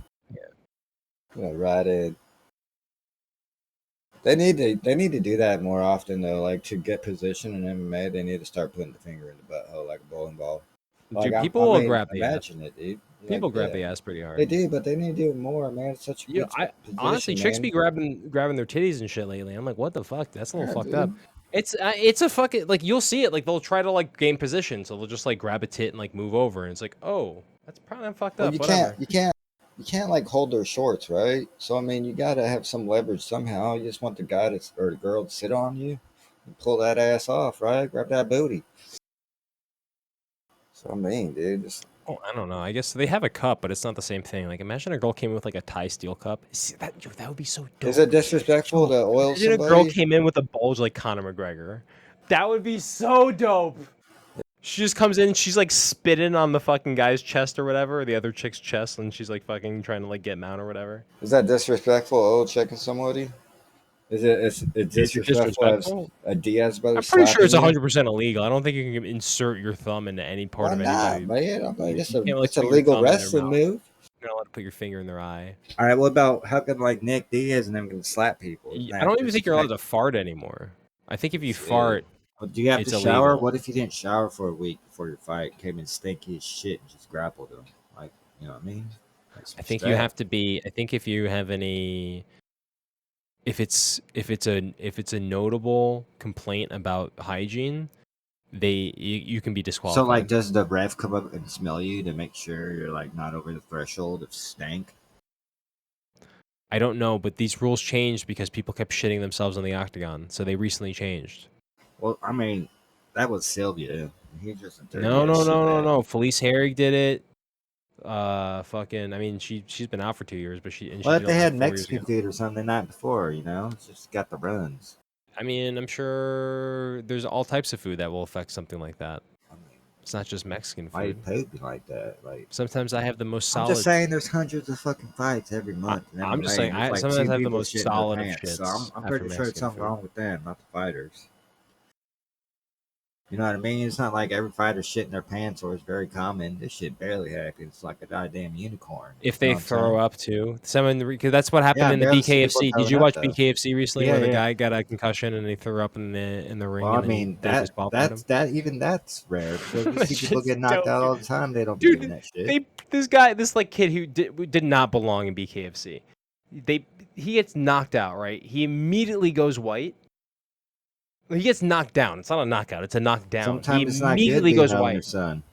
Yeah, right in. They need to do that more often though. Like to get position in MMA, they need to start putting the finger in the butthole like a bowling ball. Like Dude, I people will mean, grab the ass. imagine it, dude. Like People grab yeah, the ass pretty they hard. do, but they need to do it more, man. It's such a Yeah, good I honestly, position, chicks be man. grabbing their titties and shit lately. I'm like, what the fuck? That's a little Yeah, fucked up. dude. It's a fucking like you'll see it like they'll try to like gain position, so they'll just like grab a tit and like move over, and it's like, oh, that's probably not fucked Well, up. Whatever. you can't like hold their shorts, right? So I mean, you gotta have some leverage somehow. You just want the guy to or the girl to sit on you and pull that ass off, right? Grab that booty. So I mean, dude, just Oh, I don't know. I guess they have a cup, but it's not the same thing. Like, imagine a girl came in with like a Thai steel cup. See, that would be so is it dope. disrespectful Yo, to oil imagine a girl somebody? came in with a bulge like Conor McGregor. That would be so dope. She just comes in, she's like spitting on the fucking guy's chest or whatever, or the other chick's chest, and she's like fucking trying to like get mount or whatever. Is that disrespectful? Oil checking somebody? It's Is it disrespectful as disrespectful? a Diaz brother I'm pretty sure it's slapping you? 100% illegal. I don't think you can insert your thumb into any part Why of not, anybody. man? I mean, You can't like it's a put your legal thumb in their wrestling mouth. move. You're not allowed to put your finger in their eye. All right, what about how can like Nick Diaz and them can slap people? Isn't I that don't even think you're allowed to disrespectful? fart anymore. I think if you Shit. fart, Well, do you have to it's shower? illegal. What if you didn't shower for a week before your fight? Came in stinky as shit and just grappled him. Like, you know what I mean? Like some I think you respect. have to be. I think if you have any, if it's a notable complaint about hygiene, you can be So, like, disqualified. does the ref come up and smell you to make sure you're like not over the threshold of stank? I don't know, but these rules changed because people kept shitting themselves on the octagon, so they recently changed. Well, I mean, that was Sylvia. He's just a dirty No, ass no, shit no, no, bag. no. Felice Herrig did it. Fucking. I mean, she's been out for 2 years, but she Well, if did it they like had 4 years ago. Mexican food or something the night before, it's just got the runs. I mean, I'm sure there's all types of food that will affect something like that. I mean, It's not just Mexican why you food. pooping like that? Like, Sometimes I have the most I'm just solid. saying, there's hundreds of fucking fights every month in I'm just MMA, saying and there's I like sometimes two have the people most shitting their solid of pants. So shits I'm after pretty sure it's Mexican something food. wrong with them, not the fighters. You know what I mean? It's not like every fighter shitting their pants, or it's very common. This shit barely happens. It's like a goddamn unicorn. If You know they what I'm throw saying? up too, because that's what happened Yeah, I in the barely see people BKFC. Did throwing you up watch though. BKFC recently, Yeah, where the yeah. guy got a concussion and he threw up in the Well, ring I and then mean they disqualified him? that's rare because we That see people shit's get knocked dope, out dude. all the time. They don't be doing Dude, that shit. this like kid who did not belong in BKFC. He gets knocked out, right? He immediately goes white. He gets knocked down. It's not a knockout, it's a knockdown. He Sometimes it's not good immediately being goes the white. owner's son.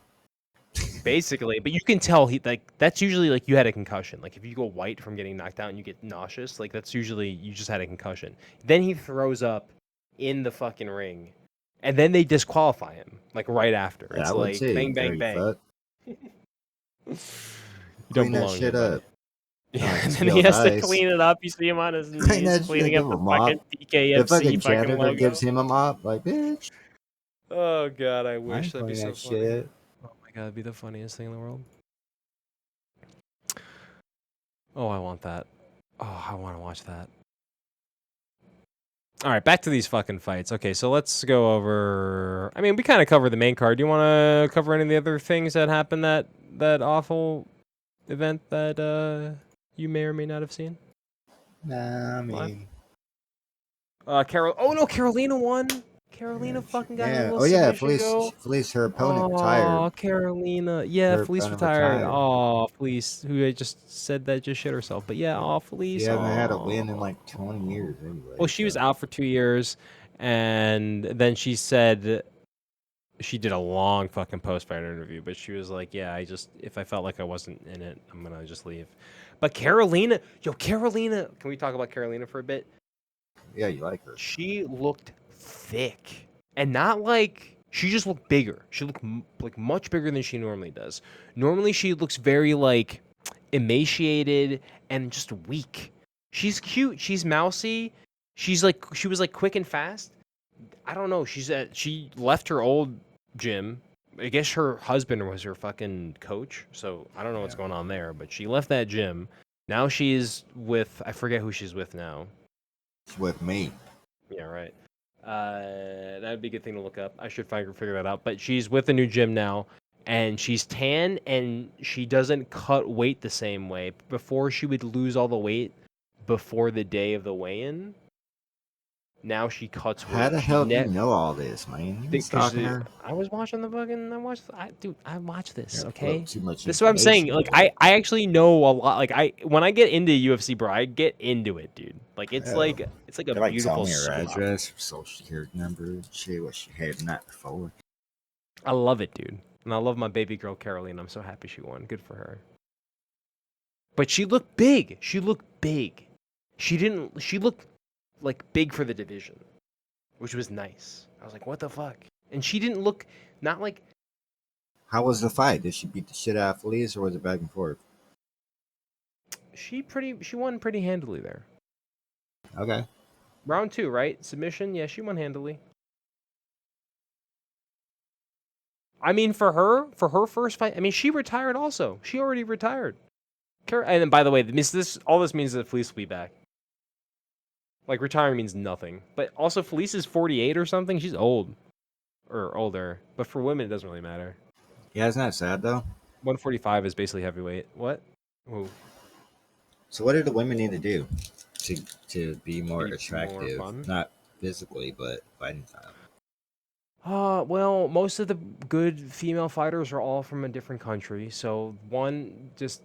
Basically, but you can tell he like that's usually like you had a concussion. Like if you go white from getting knocked out and you get nauseous, like that's usually you just had a concussion. Then he throws up in the fucking ring. And then they disqualify him like right after. Yeah, I It's would like too. bang bang Dirty bang. fuck. You don't Clean that belong here, shit buddy. up. Not Yeah, like and then he spilled has to ice. clean it up. You see him on his Clean knees that shit. cleaning Give up him the a fucking mop. The BKFC fucking fucking janitor gives logo. him a mop. Like, bitch, Oh god, I I wish ain't that'd be clean so that funny. shit. Oh my god, it'd be the funniest thing in the world. Oh, I want that. Oh, I want to watch that. All right, back to these fucking fights. Okay, so let's go over. I mean, we kind of covered the main card. Do you want to cover any of the other things that happened that awful event that you may or may not have seen? Nah, I Live? mean, Carol. Oh no, Karolina won. Karolina fucking got a yeah. little Oh yeah, submission go. Felice, her opponent retired. Oh, Carolina. Yeah, Her Felice opponent retired. retired. Oh, Felice, who had just said that just shit herself. But yeah, oh, She Felice. hasn't had a win in Oh. like 20 years Well, anyway. she was So out for 2 years, and then she said she did a long fucking post-fight interview, but she was like, "Yeah, if I felt like I wasn't in it, I'm gonna just leave." But Carolina, Carolina, can we talk about Carolina for a bit? yeah, you like her. She looked thick, and not like she just looked bigger. She looked like much bigger than she normally does. Normally, she looks very like emaciated and just weak. She's cute. She's mousy. She was like quick and fast. I don't know. She left her old gym. I guess her husband was her fucking coach. So I don't know what's Yeah, going on there, but she left that gym. Now she's with I forget who she's with now. it's with me. Yeah, right. That'd be a good thing to look up. I should figure that out. But she's with a new gym now, and she's tan, and she doesn't cut weight the same way. Before she would lose all the weight before the day of the weigh-in. Now she cuts How weight. the hell do you know all this, man? You been Because stalking her? I was watching the fucking. Dude, I watched You this. gotta pull up Okay, too much this is what I'm saying. information, Like, bro. I actually know a lot. Like, when I get into UFC, bro, I get into it, dude. Like, Oh, it's like a they like tell beautiful me her soap opera. address, her social security number, and shit, what she had the night before. I love it, dude. And I love my baby girl Caroline. I'm so happy she won. Good for her. But she looked big. She looked big. She didn't. She looked like big for the division, which was nice. I was like, what the fuck? And she didn't look not like How was the fight? Did she beat the shit out of Felice, or was it back and forth? she won pretty handily there. Okay. Round 2, right? Submission. Yeah, she won handily. I mean, for her first fight, I mean, she retired also. She already retired. And then, by the way, all this means that Felice will be back. Like, retiring means nothing. But also, Felice is 48 or something. She's old. Or older. But for women, it doesn't really matter. Yeah, isn't that sad though? 145 is basically heavyweight. What? Ooh, So what do the women need to do to be more be more attractive? fun. Not physically, but fighting style. Well, most of the good female fighters are all from a different country. So, one, just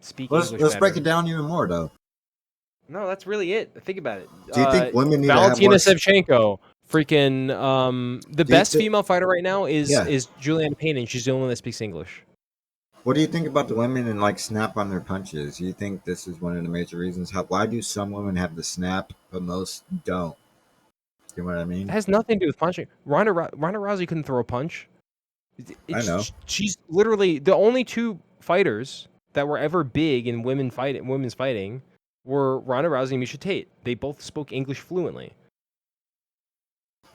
speak English Let's break better. it down even more though. No, that's really it. Think about it. Do you think women need to have Valentina more? Shevchenko, freaking the Do you best female fighter right now Yeah. is Juliana Payne, and she's the only one that speaks English. What do you think about the women and like snap on their punches? Do you think this is one of the major reasons? Why do some women have the snap but most don't? You know what I It mean? has nothing to do with punching. Ronda Rousey couldn't throw a punch. I know. She's literally the only two fighters that were ever big in women's fighting were Ronda Rousey and Misha Tate. They both spoke English fluently.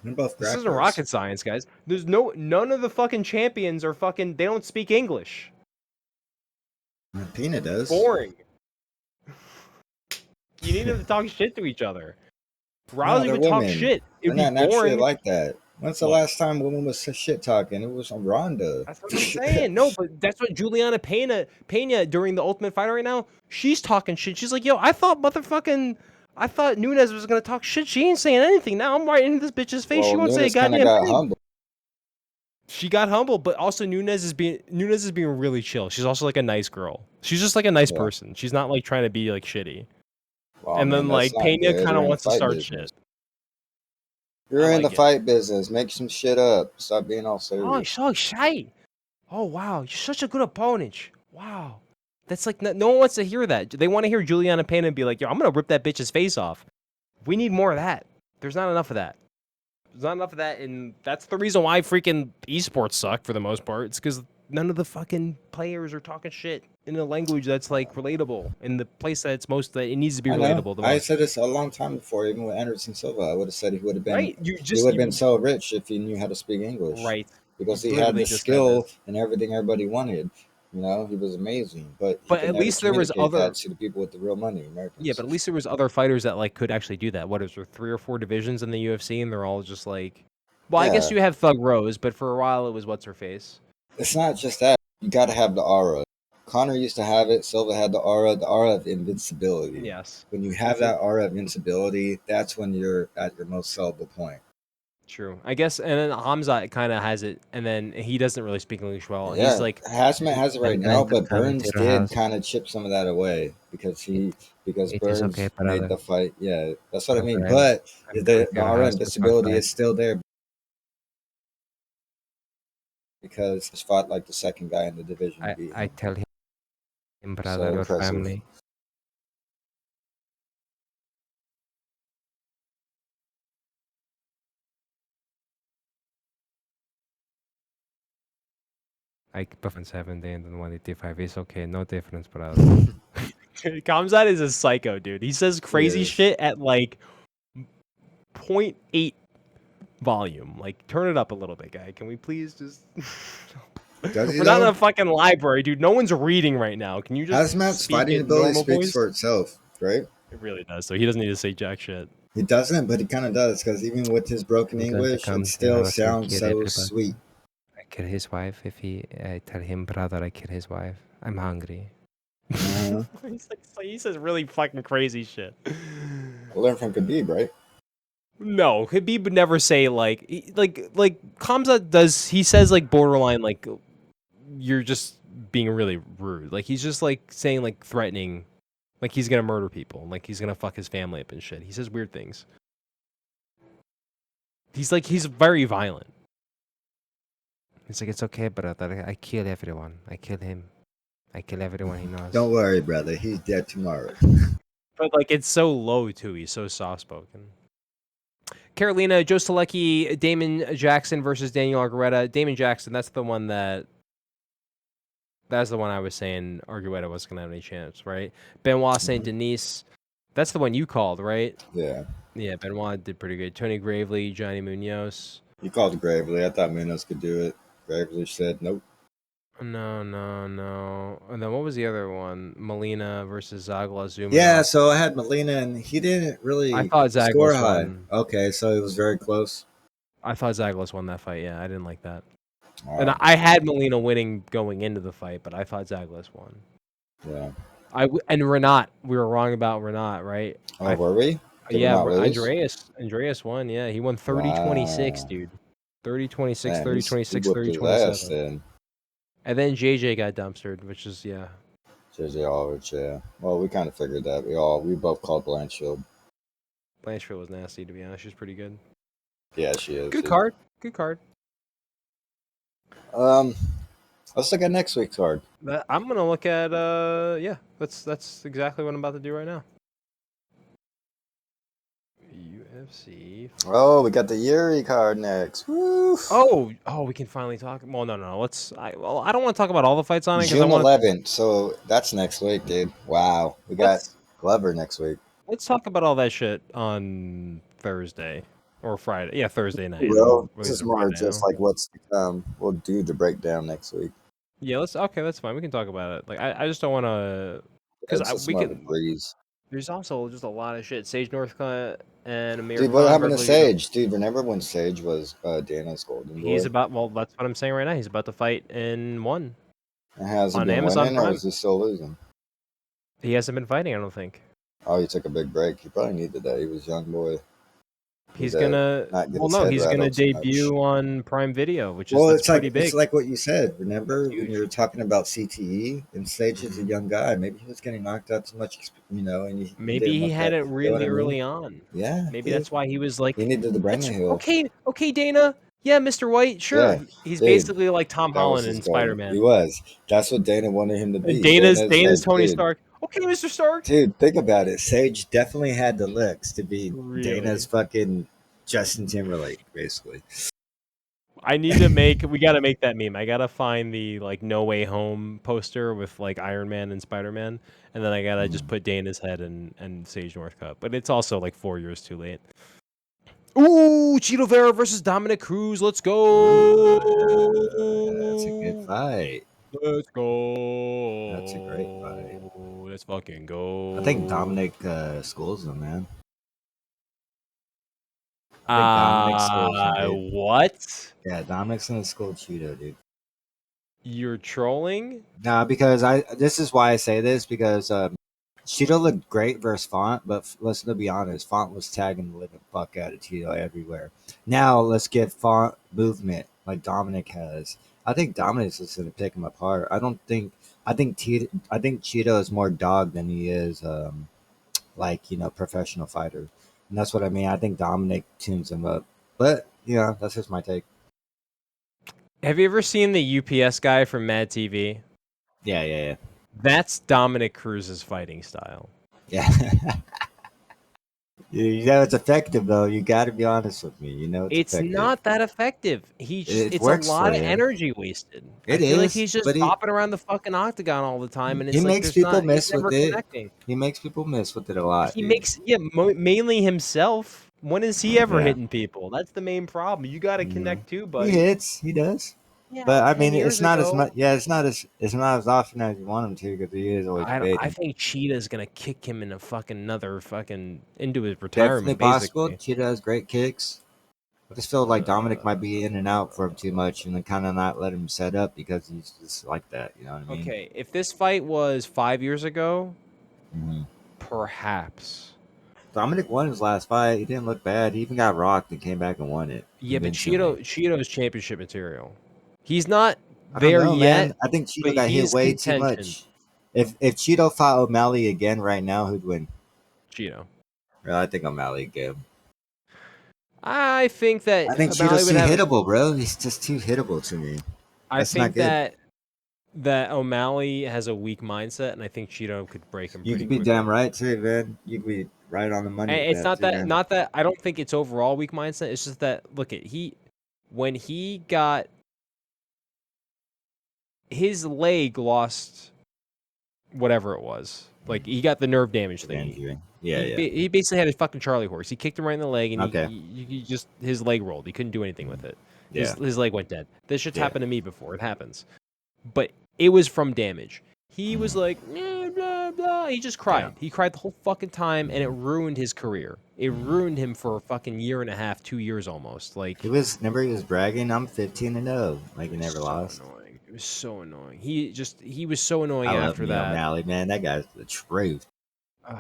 They're both This isn't grapplers. rocket science, guys. None of the fucking champions are fucking. They don't speak English. Pina does. Boring. You need them to talk shit to each other. No, Rousey they're would talk women. shit. It They're would be not naturally boring. like that. When's the What? last time women was shit talking? It was on Ronda. That's what I'm saying. No, but that's what Juliana Pena during the Ultimate Fighter right now. She's talking shit. She's like, yo, I thought Nunes was gonna talk shit. She ain't saying anything. Now I'm right into this bitch's face. She Well, won't say a Nunes kind of goddamn got thing. humble. She got humble, but also Nunes is being really chill. She's also like a nice girl. She's just like a nice Yeah. person. She's not like trying to be like shitty. Well, And then that's like not Pena good. kind You're of in the wants to fight start business. shit. You're I in the like it. fight business. Make some shit up. Stop being all Oh, serious. so shy. Oh wow, you're such a good opponent. Wow. That's like no one wants to hear that. They want to hear Juliana Pena be like, "Yo, I'm gonna rip that bitch's face off." We need more of that. There's not enough of that. There's not enough of that, and that's the reason why freaking esports suck for the most part. It's because none of the fucking players are talking shit in a language that's like relatable, in the place that it needs to be I know. relatable the I most. said this a long time before, even with Anderson Silva. I would have said he would have been Right? so rich if he knew how to speak English Right. because You he had literally the just said this. skill and everything everybody wanted. You know, he was amazing, but he But could at never least there was communicate other that to the people with the real money, yeah, but Americans. at least there was other fighters that like could actually do that. What is there 3 or 4 divisions in the UFC and they're all just like well, I guess Yeah, you have Thug Rose, but for a while it was what's her face. it's not just that. You got to have the aura. Connor used to have it. Silva had the aura of invincibility. Yes. When you have that aura of invincibility, that's when you're at your most sellable point. True. I guess and then Hamza kind of has it and then he doesn't really speak English well. He's Yeah, like Hazmat has it right I'm now, going to but come to Burns your did house. kind of chip some of that away because It is okay, Burns made brother. the fight. Yeah, that's what I mean. Brother, But I'm going the to your aura of house before invincibility fight. is still there because he's fought like the second guy in the division to beat I him. tell him, brother, So your impressive. family. I perform 7 days and 185. It's okay, no difference, brother. Kamzat is a psycho, dude. He says crazy is. shit at like 0.8 volume. Like turn it up a little bit, guy. Can we please just Does he We're not in though? a fucking library, dude. No one's reading right now. Can you just Hazmat's speak fighting in ability normal speaks voice? for itself, right? It really does. So he doesn't need to say jack shit. He doesn't, but he kind of does because even with his broken I'm going to English, come it to your still house and sounds kill so everybody. sweet. I kill his wife if I tell him, brother, I kill his wife. I'm hungry. Uh-huh. He says really fucking crazy shit. I learned from Khabib, right? No, Khabib would never say like Kamza does. He says like borderline like you're just being really rude. Like he's just like saying like threatening, like he's gonna murder people, like he's gonna fuck his family up and shit. He says weird things. He's very violent. It's like, it's okay, brother. I kill everyone. I kill him. I kill everyone he knows. Don't worry, brother. He's dead tomorrow. But like it's so low too. He's so soft spoken. Karolina, Joe Selecki, Damon Jackson versus Daniel Argueta. Damon Jackson, that's the one that's the one I was saying Argueta wasn't gonna have any chance, right? Benoit Saint Denis, that's the one you called, right? Yeah. Yeah, Benoit did pretty good. Tony Gravely, Johnny Munoz. You called Gravely. I thought Munoz could do it. Gravely said nope. No. And then what was the other one? Molina versus Zagla Zumano. Yeah, so I had Molina, and he didn't really I thought score Zaglas high. won. Okay, so it was very close. I thought Zaglas won that fight. Yeah, I didn't like that. All And right. I had Molina winning going into the fight, but I thought Zaglas won. Yeah. And Renat, we were wrong about Renat, right? Oh, were we? Did we Yeah, not lose? Andreas won. Yeah, he won 30-26, Wow. dude. 30-26, Man, he 30-26, whooped his ass 30-27. then. And then JJ got dumpstered, which is yeah. JJ Aldrich, yeah. Well, we kind of figured that. We both called Blanchfield. Blanchfield was nasty, to be honest. She's pretty good. Yeah, she is. Good dude. card. Good card. Let's look at next week's card. I'm gonna look at yeah. That's exactly what I'm about to do right now. UFC. Oh, we got the Yuri card next. Woo! Oh, we can finally talk. Well, no. I don't want to talk about all the fights on it because I June want 11th. So that's next week, dude. Wow. We got Glover next week. let's talk about all that shit on Thursday or Friday. Yeah, Thursday night. Well, What this is is it, more Friday just now? like what's to come. We'll do the breakdown next week. Yeah, that's fine. We can talk about it. Like I just don't want to because It's just we more of a can. breeze. There's also just a lot of shit. Sage Northcutt and Amir Dude, what Khan happened to versus, you know, Sage? Dude, remember when Sage was Dana's golden boy? he's about. Well, that's what I'm saying right now. He's about to fight in one And has he on been Amazon winning or Prime. is he still losing? He hasn't been fighting. I don't think. Oh, he took a big break. He probably needed that. He was a young boy. He's Need to gonna. not get Well, his no, head he's gonna rattled too much. debut on Prime Video, which is Well, that's pretty big. it's like what you said. Remember That's when huge. you were talking about CTE and Sage is a young guy. Maybe he was getting knocked out too much, and he Maybe didn't he want had that. it You know what really I mean? early on. Yeah, Maybe dude. that's why he was like, He needed the brain to heal. okay, Dana. Yeah, Mr. White, sure. Yeah, He's dude, basically like Tom that was Holland his in goal. He Spider-Man. was. That's what Dana wanted him to And be. Dana's said, Tony dude, Stark. Okay, Mr. Stark. dude, think about it. Sage definitely had the looks to be Really? Dana's fucking Justin Timberlake, basically. We gotta make that meme. I gotta find the like No Way Home poster with like Iron Man and Spider-Man, and then I gotta just put Dana's head and Sage Northcutt. But it's also like 4 years too late. Ooh, Chito Vera versus Dominic Cruz. Let's go. That's a good fight. Let's go. That's a great fight. Let's fucking go. I think Dominic schools him, man. I think Dominic schools him, dude. What? Yeah, Dominic's gonna school Cheeto, dude. You're trolling? Nah, because this is why I say this, because Cheeto looked great versus Font, but let's be honest, Font was tagging the living fuck out of Cheeto everywhere. Now let's get Font movement like Dominic has. I think Dominic's just gonna pick him apart. I think Cheeto is more dog than he is like, professional fighter. And that's what I mean. I think Dominic tunes him up. But, that's just my take. Have you ever seen the UPS guy from Mad TV? Yeah. That's Dominic Cruz's fighting style. Yeah. You know it's effective though. You got to be honest with me. You know It's effective. not that effective. It It's a works lot for of you. energy wasted. It I feel like is, he's just but hopping around the fucking octagon all the time, and he it's like makes people he's miss never with it. connecting. He makes people miss with it a lot, He dude. makes mainly himself. When is he ever Yeah. hitting people? That's the main problem. You got to connect too, He buddy. hits. He does. Yeah, But I 10 mean, years it's not as ago, much. Yeah, it's not as often as you want him to because he is always I fading. think Cheetah's gonna kick him in a fucking another fucking into his Definitely retirement, possible. basically. Cheetah has great kicks. I just feel like Dominic might be in and out for him too much, and then kind of not let him set up because he's just like that. You know what I mean? Okay, if this fight was 5 years ago, Mm-hmm. perhaps. Dominic won his last fight. He didn't look bad. He even got rocked and came back and won it Yeah, but convincingly. Cheeto's championship material. He's not I don't there know, yet, man. I think but Cheeto got hit he's way too contention. much. If Cheeto fought O'Malley again right now, who'd win? Cheeto. I think O'Malley again. I think that I think O'Malley Cheeto's would too have. hittable, bro. He's just too hittable to me. I That's not think good. that O'Malley has a weak mindset, and I think Cheeto could break him You pretty could be quickly. damn right too, man. You could be right on the money And with it's that too, man. not that I don't think it's overall weak mindset. It's just that when he got his leg lost whatever it was. Like he got the nerve damage thing. Injury. Yeah. He basically had a fucking Charlie horse. He kicked him right in the leg, and Okay. he just his leg rolled. He couldn't do anything with it. Yeah. His leg went dead. This shit's Yeah. happened to me before. It happens, but it was from damage. He was like, blah, blah. He just cried. Yeah. He cried the whole fucking time, and it ruined his career. It ruined him for a fucking year and a half, 2 years almost. Like He was bragging, I'm 15-0. Like he it was never so lost. annoying. It was so annoying. He was so annoying I love after me that. O'Malley, man. That guy's the truth. Ugh.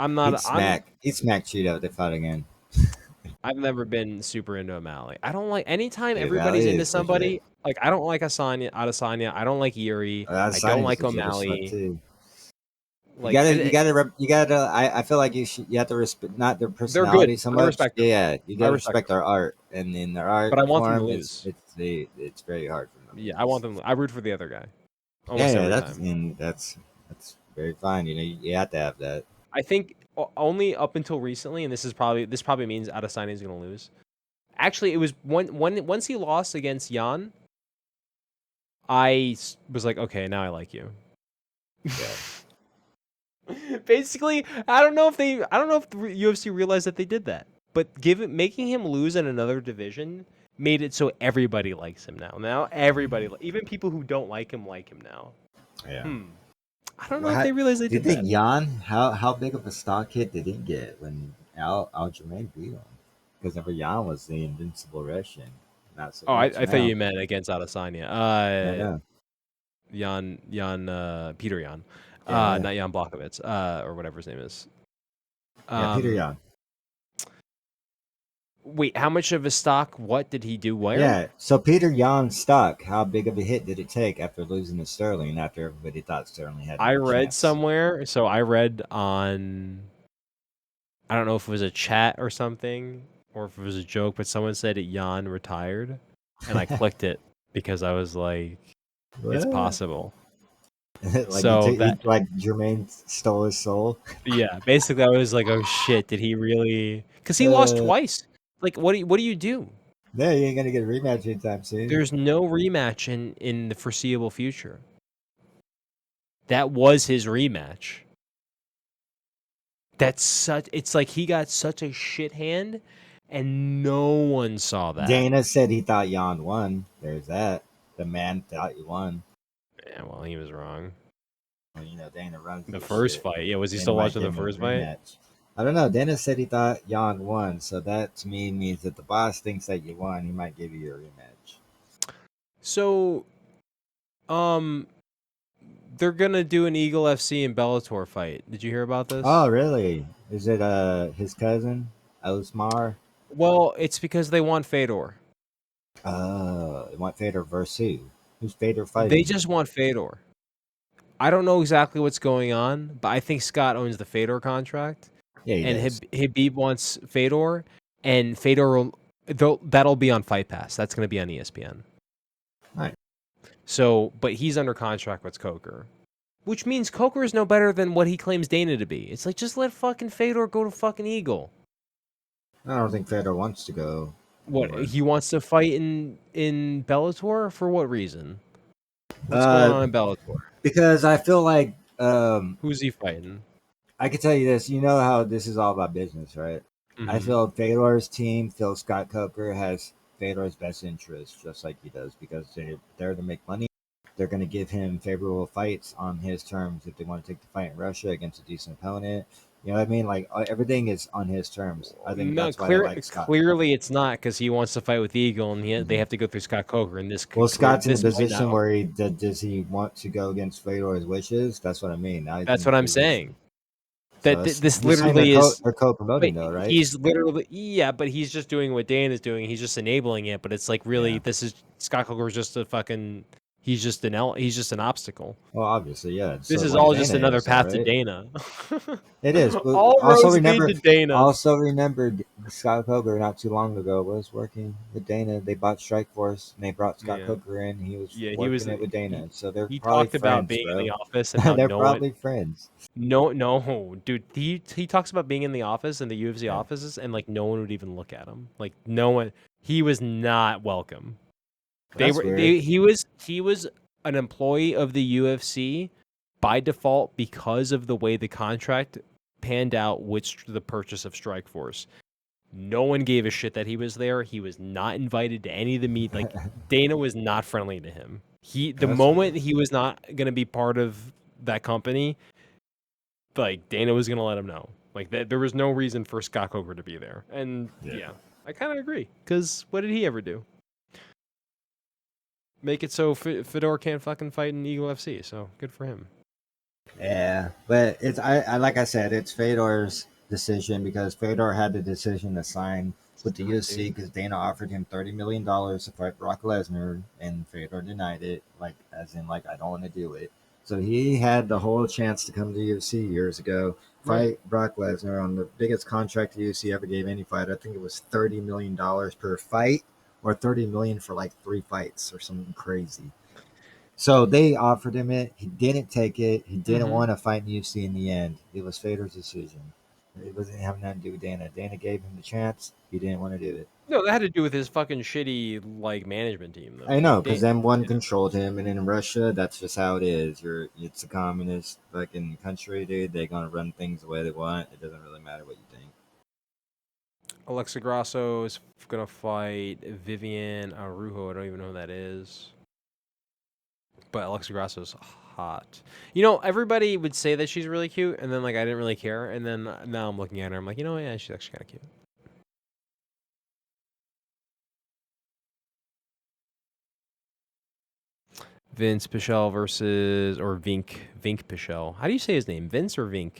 I'm He'd not. smack Cheeto if they fought again. I've never been super into O'Malley. I don't like anytime Dude, everybody's O'Malley into is legit. somebody. Like I don't like Adesanya. I don't like Yuri. I don't Signing's like legit as fuck, O'Malley. too. Like You gotta. I feel like you have to respect not their they're personality good. so I much. respect them. Yeah, you I gotta respect respect them. their art, and in their art But I want them to form, lose. it's very hard for them. Yeah, to I lose. want them. I root for the other guy. Almost Yeah, every that's time. and that's very fine. You know, you have to have that. I think only up until recently, and this probably means Adesanya is going to lose. Actually, it was once he lost against Jan, I was like, okay, now I like you. Basically, I don't know if the UFC realized that they did that, but making him lose in another division made it so everybody likes him now. Now everybody, even people who don't like him now. Yeah. I don't know if they realized they Do you did think that. Jan? How big of a stock hit did he get when Aljamain beat him? Because remember, Jan was the invincible Russian. Not so Oh, much I thought now. you meant against Adesanya. No. Peter Jan. Yeah. Not Jan Blachowicz, or whatever his name is. Yeah, Peter Jan. Wait, how much of a stock? What did he do? Where? Yeah, so Peter Jan's stock, how big of a hit did it take after losing to Sterling after everybody thought Sterling had I no read chance? somewhere. So I read on. I don't know if it was a chat or something, or if it was a joke, but someone said Jan retired, and I clicked it because I was like, it's What? possible. Like So like Jermaine stole his soul. Yeah, basically I was like, oh shit, did he really? Because he lost twice. Like, what do you do? Yeah, you ain't gonna get a rematch anytime soon. There's no rematch in the foreseeable future. That was his rematch. It's like he got such a shit hand, and no one saw that. Dana said he thought Jan won. There's that. the man thought you won. Yeah, well, he was wrong. Well, you know, Dana runs The this first shit. fight. Yeah, was he Dana still might watching the give him a first fight? rematch. I don't know. Dana said he thought Jan won, so that to me means that the boss thinks that you won. He might give you your rematch. So, um, they're gonna do an Eagle FC and Bellator fight. Did you hear about this? Oh, really? Is it his cousin, Osmar? Well, it's because they want Fedor. They want Fader versus who? Who's Fader They fighting? just want Fedor. I don't know exactly what's going on, but I think Scott owns the Fedor contract, Yeah, he and does. Habib wants Fedor, and that'll be on Fight Pass. That's going to be on ESPN. Right. So, but he's under contract with Coker, which means Coker is no better than what he claims Dana to be. It's like, just let fucking Fedor go to fucking Eagle. I don't think Fader wants to go What, anywhere. he wants to fight in Bellator? For what reason? What's going Uh, on in Bellator? because I feel like Who's he fighting? I can tell you this. You know how this is all about business, right? I Mhm. feel Fedor's team, Phil Scott Coker, has Fedor's best interest, just like he does, because they're there to make money. They're going to give him favorable fights on his terms if they want to take the fight in Russia against a decent opponent. You know what I mean? Like everything is on his terms. I think No, that's why they like Scott. clearly it's not because he wants to fight with Eagle, and they Mhm. have to go through Scott Coker, and Well, Scott's in a this might position not. where does he want to go against Fedor's wishes? That's what I mean. Now he's in That's a what I'm position. saying. So This you're saying they're literally is. they're But co-promoting though, right? he's literally, yeah, but he's just doing what Dan is doing. He's just enabling it. But it's like, really, Yeah. this is Scott Coker's just a fucking. He's just an obstacle. Well, obviously, yeah. This So is like all just Dana another is though, path to right? Dana. It is, but All roads lead to Dana. also remember Scott Coker not too long ago was working with Dana. They bought Strikeforce and they brought Scott Yeah, Coker in. He was yeah. working it with Dana, so they're He probably talked about friends, being in bro. the office and how They're no one. probably friends. No, dude. He talks about being in the office in the UFC Yeah, offices, and like no one would even look at him. Like no one. He was not welcome. that's weird. He was an employee of the UFC by default because of the way the contract panned out with the purchase of Strikeforce. No one gave a shit that he was there. He was not invited to any of the meet. Like Dana was not friendly to him. The That's moment weird. he was not going to be part of that company, like Dana was gonna let him know. Like that, there was no reason for Scott Coker to be there. And Yeah. yeah, I kind of agree. Because what did he ever do? Make it so Fedor can't fucking fight in Eagle FC. So good for him. Yeah, but it's I like I said, it's Fedor's decision because Fedor had the decision to sign with the UFC Dude. because Dana offered him $30 million to fight Brock Lesnar, and Fedor denied it, like as in like I don't want to do it. So he had the whole chance to come to the UFC years ago, Right. fight Brock Lesnar on the biggest contract the UFC ever gave any fighter. I think it was $30 million per fight, or 30 million for like 3 fights or something crazy. So they offered him it. He didn't take it. He didn't Mm-hmm. want to fight in UFC in the end. It was Fedor's decision. It wasn't having nothing to do with Dana. Dana gave him the chance. He didn't want to do it. No, that had to do with his fucking shitty like management team though. I know, Like because then one controlled him, and in Russia, that's just how it is. It's a communist fucking country, dude. They're gonna run things the way they want. It doesn't really matter what you think. Alexa Grasso is gonna fight Vivian Arujo. I don't even know who that is. But Alexa Grasso's hot. You know, everybody would say that she's really cute, and then like I didn't really care, and then now I'm looking at her, I'm like, you know what? Yeah, she's actually kind of cute. Vince Pichel versus or Vink Pichel. How do you say his name? Vince or Vink?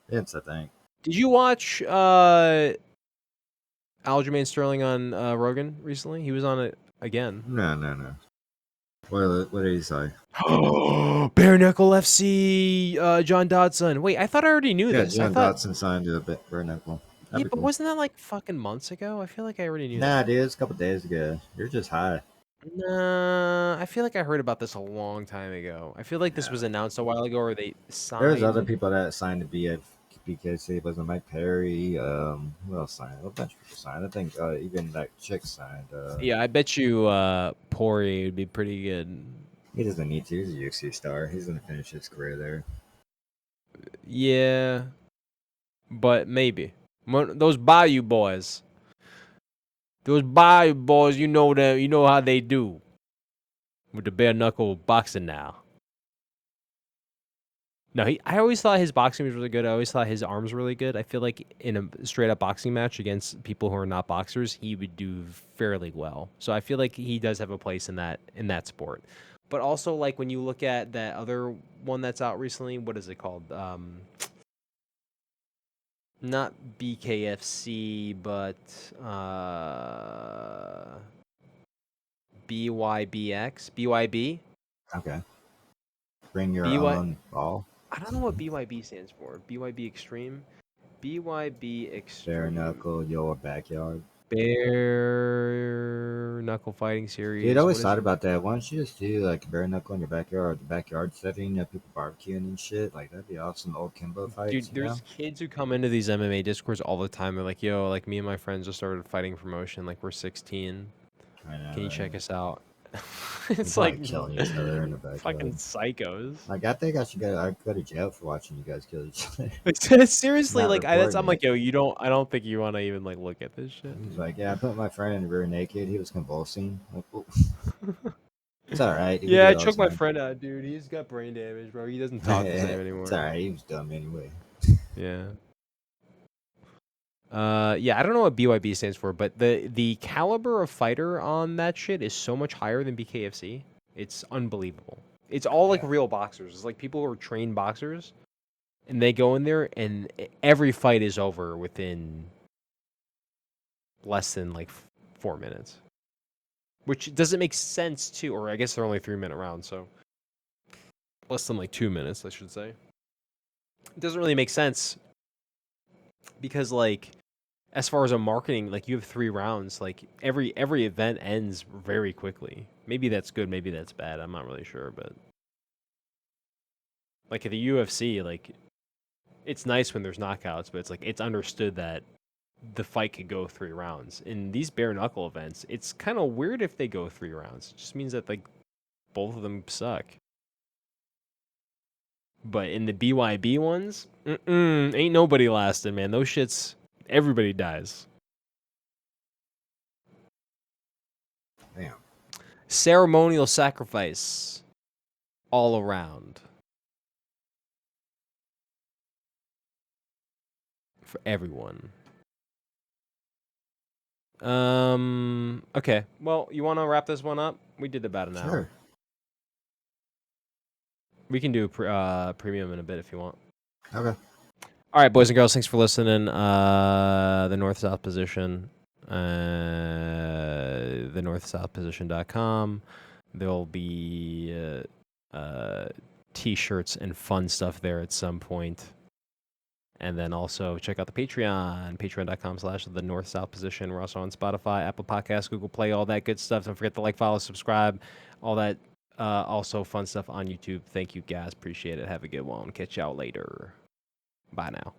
Vince, I think. Did you watch Aljamain Sterling on Rogan recently? He was on it again. No, no, no. What did he say? Bare Knuckle FC, John Dodson. Wait, I thought I already knew Yeah, this. I John thought, Dotson signed to a bit bare knuckle. yeah, That'd be but cool. wasn't that like fucking months ago? I feel like I already knew Nah, that. dude, it's a couple days ago. You're just high. Nah, I feel like I heard about this a long time ago. I feel like this was announced a while ago, or they There's other signed. people that signed to be at BKC. It wasn't Mike Perry. Who else signed? A bunch of people signed. I think even that chick signed. Yeah, I bet you Poirier would be pretty good. He doesn't need to. He's a UFC star. He's gonna finish his career there. Yeah, but maybe. Those Bayou boys. Those Bayou boys, you know them. You know how they do. with the bare knuckle boxing now. No, I always thought his boxing was really good. I always thought his arms were really good. I feel like in a straight up boxing match against people who are not boxers, he would do fairly well. So I feel like he does have a place in that sport. But also, like when you look at that other one that's out recently, what is it called? Not BKFC, but BYBX, BYB, Okay. Bring your BY. own ball. I don't know what BYB stands for. BYB Extreme, BYB Bare Extreme, knuckle, your backyard. Bare Knuckle Fighting Dude, I Series. What always is thought it? about that. Why don't you just do like bare knuckle in your backyard, the backyard setting, people barbecuing and shit? Like that'd be awesome. Old Kimbo fights, Dude, you know? there's kids who come into these MMA discords all the time. They're like, "Yo, like me and my friends just started fighting promotion. Like we're 16. I know, Can you right? check us out?" They're It's like probably killing each other in the fucking backyard. psychos. Like I think I'd go to jail for watching you guys kill each other. Seriously, Not like I'm reporting it. like, yo, you don't. I don't think you want to even like look at this shit. He's like, yeah, I put my friend in the rear naked. He was convulsing. Like, well, it's all right. We Yeah, do I it all the choked my time. friend out, dude. He's got brain damage, bro. He doesn't talk the same It's anymore. all right. He was dumb anyway. Yeah. Yeah, I don't know what BYB stands for, but the caliber of fighter on that shit is so much higher than BKFC. It's unbelievable. It's all like Yeah. real boxers. It's like people who are trained boxers, and they go in there, and every fight is over within less than like 4 minutes, which doesn't make sense too. Or I guess they're only 3 minute rounds, so less than like 2 minutes, I should say. It doesn't really make sense because like as far as a marketing, like you have 3 rounds, like every event ends very quickly. Maybe that's good, maybe that's bad. I'm not really sure, but like at the UFC, like it's nice when there's knockouts, but it's like it's understood that the fight could go 3 rounds. In these bare knuckle events, it's kind of weird if they go 3 rounds. It just means that like both of them suck. But in the BYB ones, ain't nobody lasting, man. Those shits, everybody dies. Damn. Ceremonial sacrifice all around for everyone. Okay. Well, you want to wrap this one up? We did about an hour. Sure. We can do premium in a bit if you want. Okay. All right, boys and girls, thanks for listening. The North-South Position, the northsouthposition.com. There'll be T-shirts and fun stuff there at some point. And then also check out the Patreon, patreon.com/the North-South Position. We're also on Spotify, Apple Podcasts, Google Play, all that good stuff. Don't forget to like, follow, subscribe, all that. Also fun stuff on YouTube. Thank you, guys. Appreciate it. Have a good one. Catch y'all later. Bye now.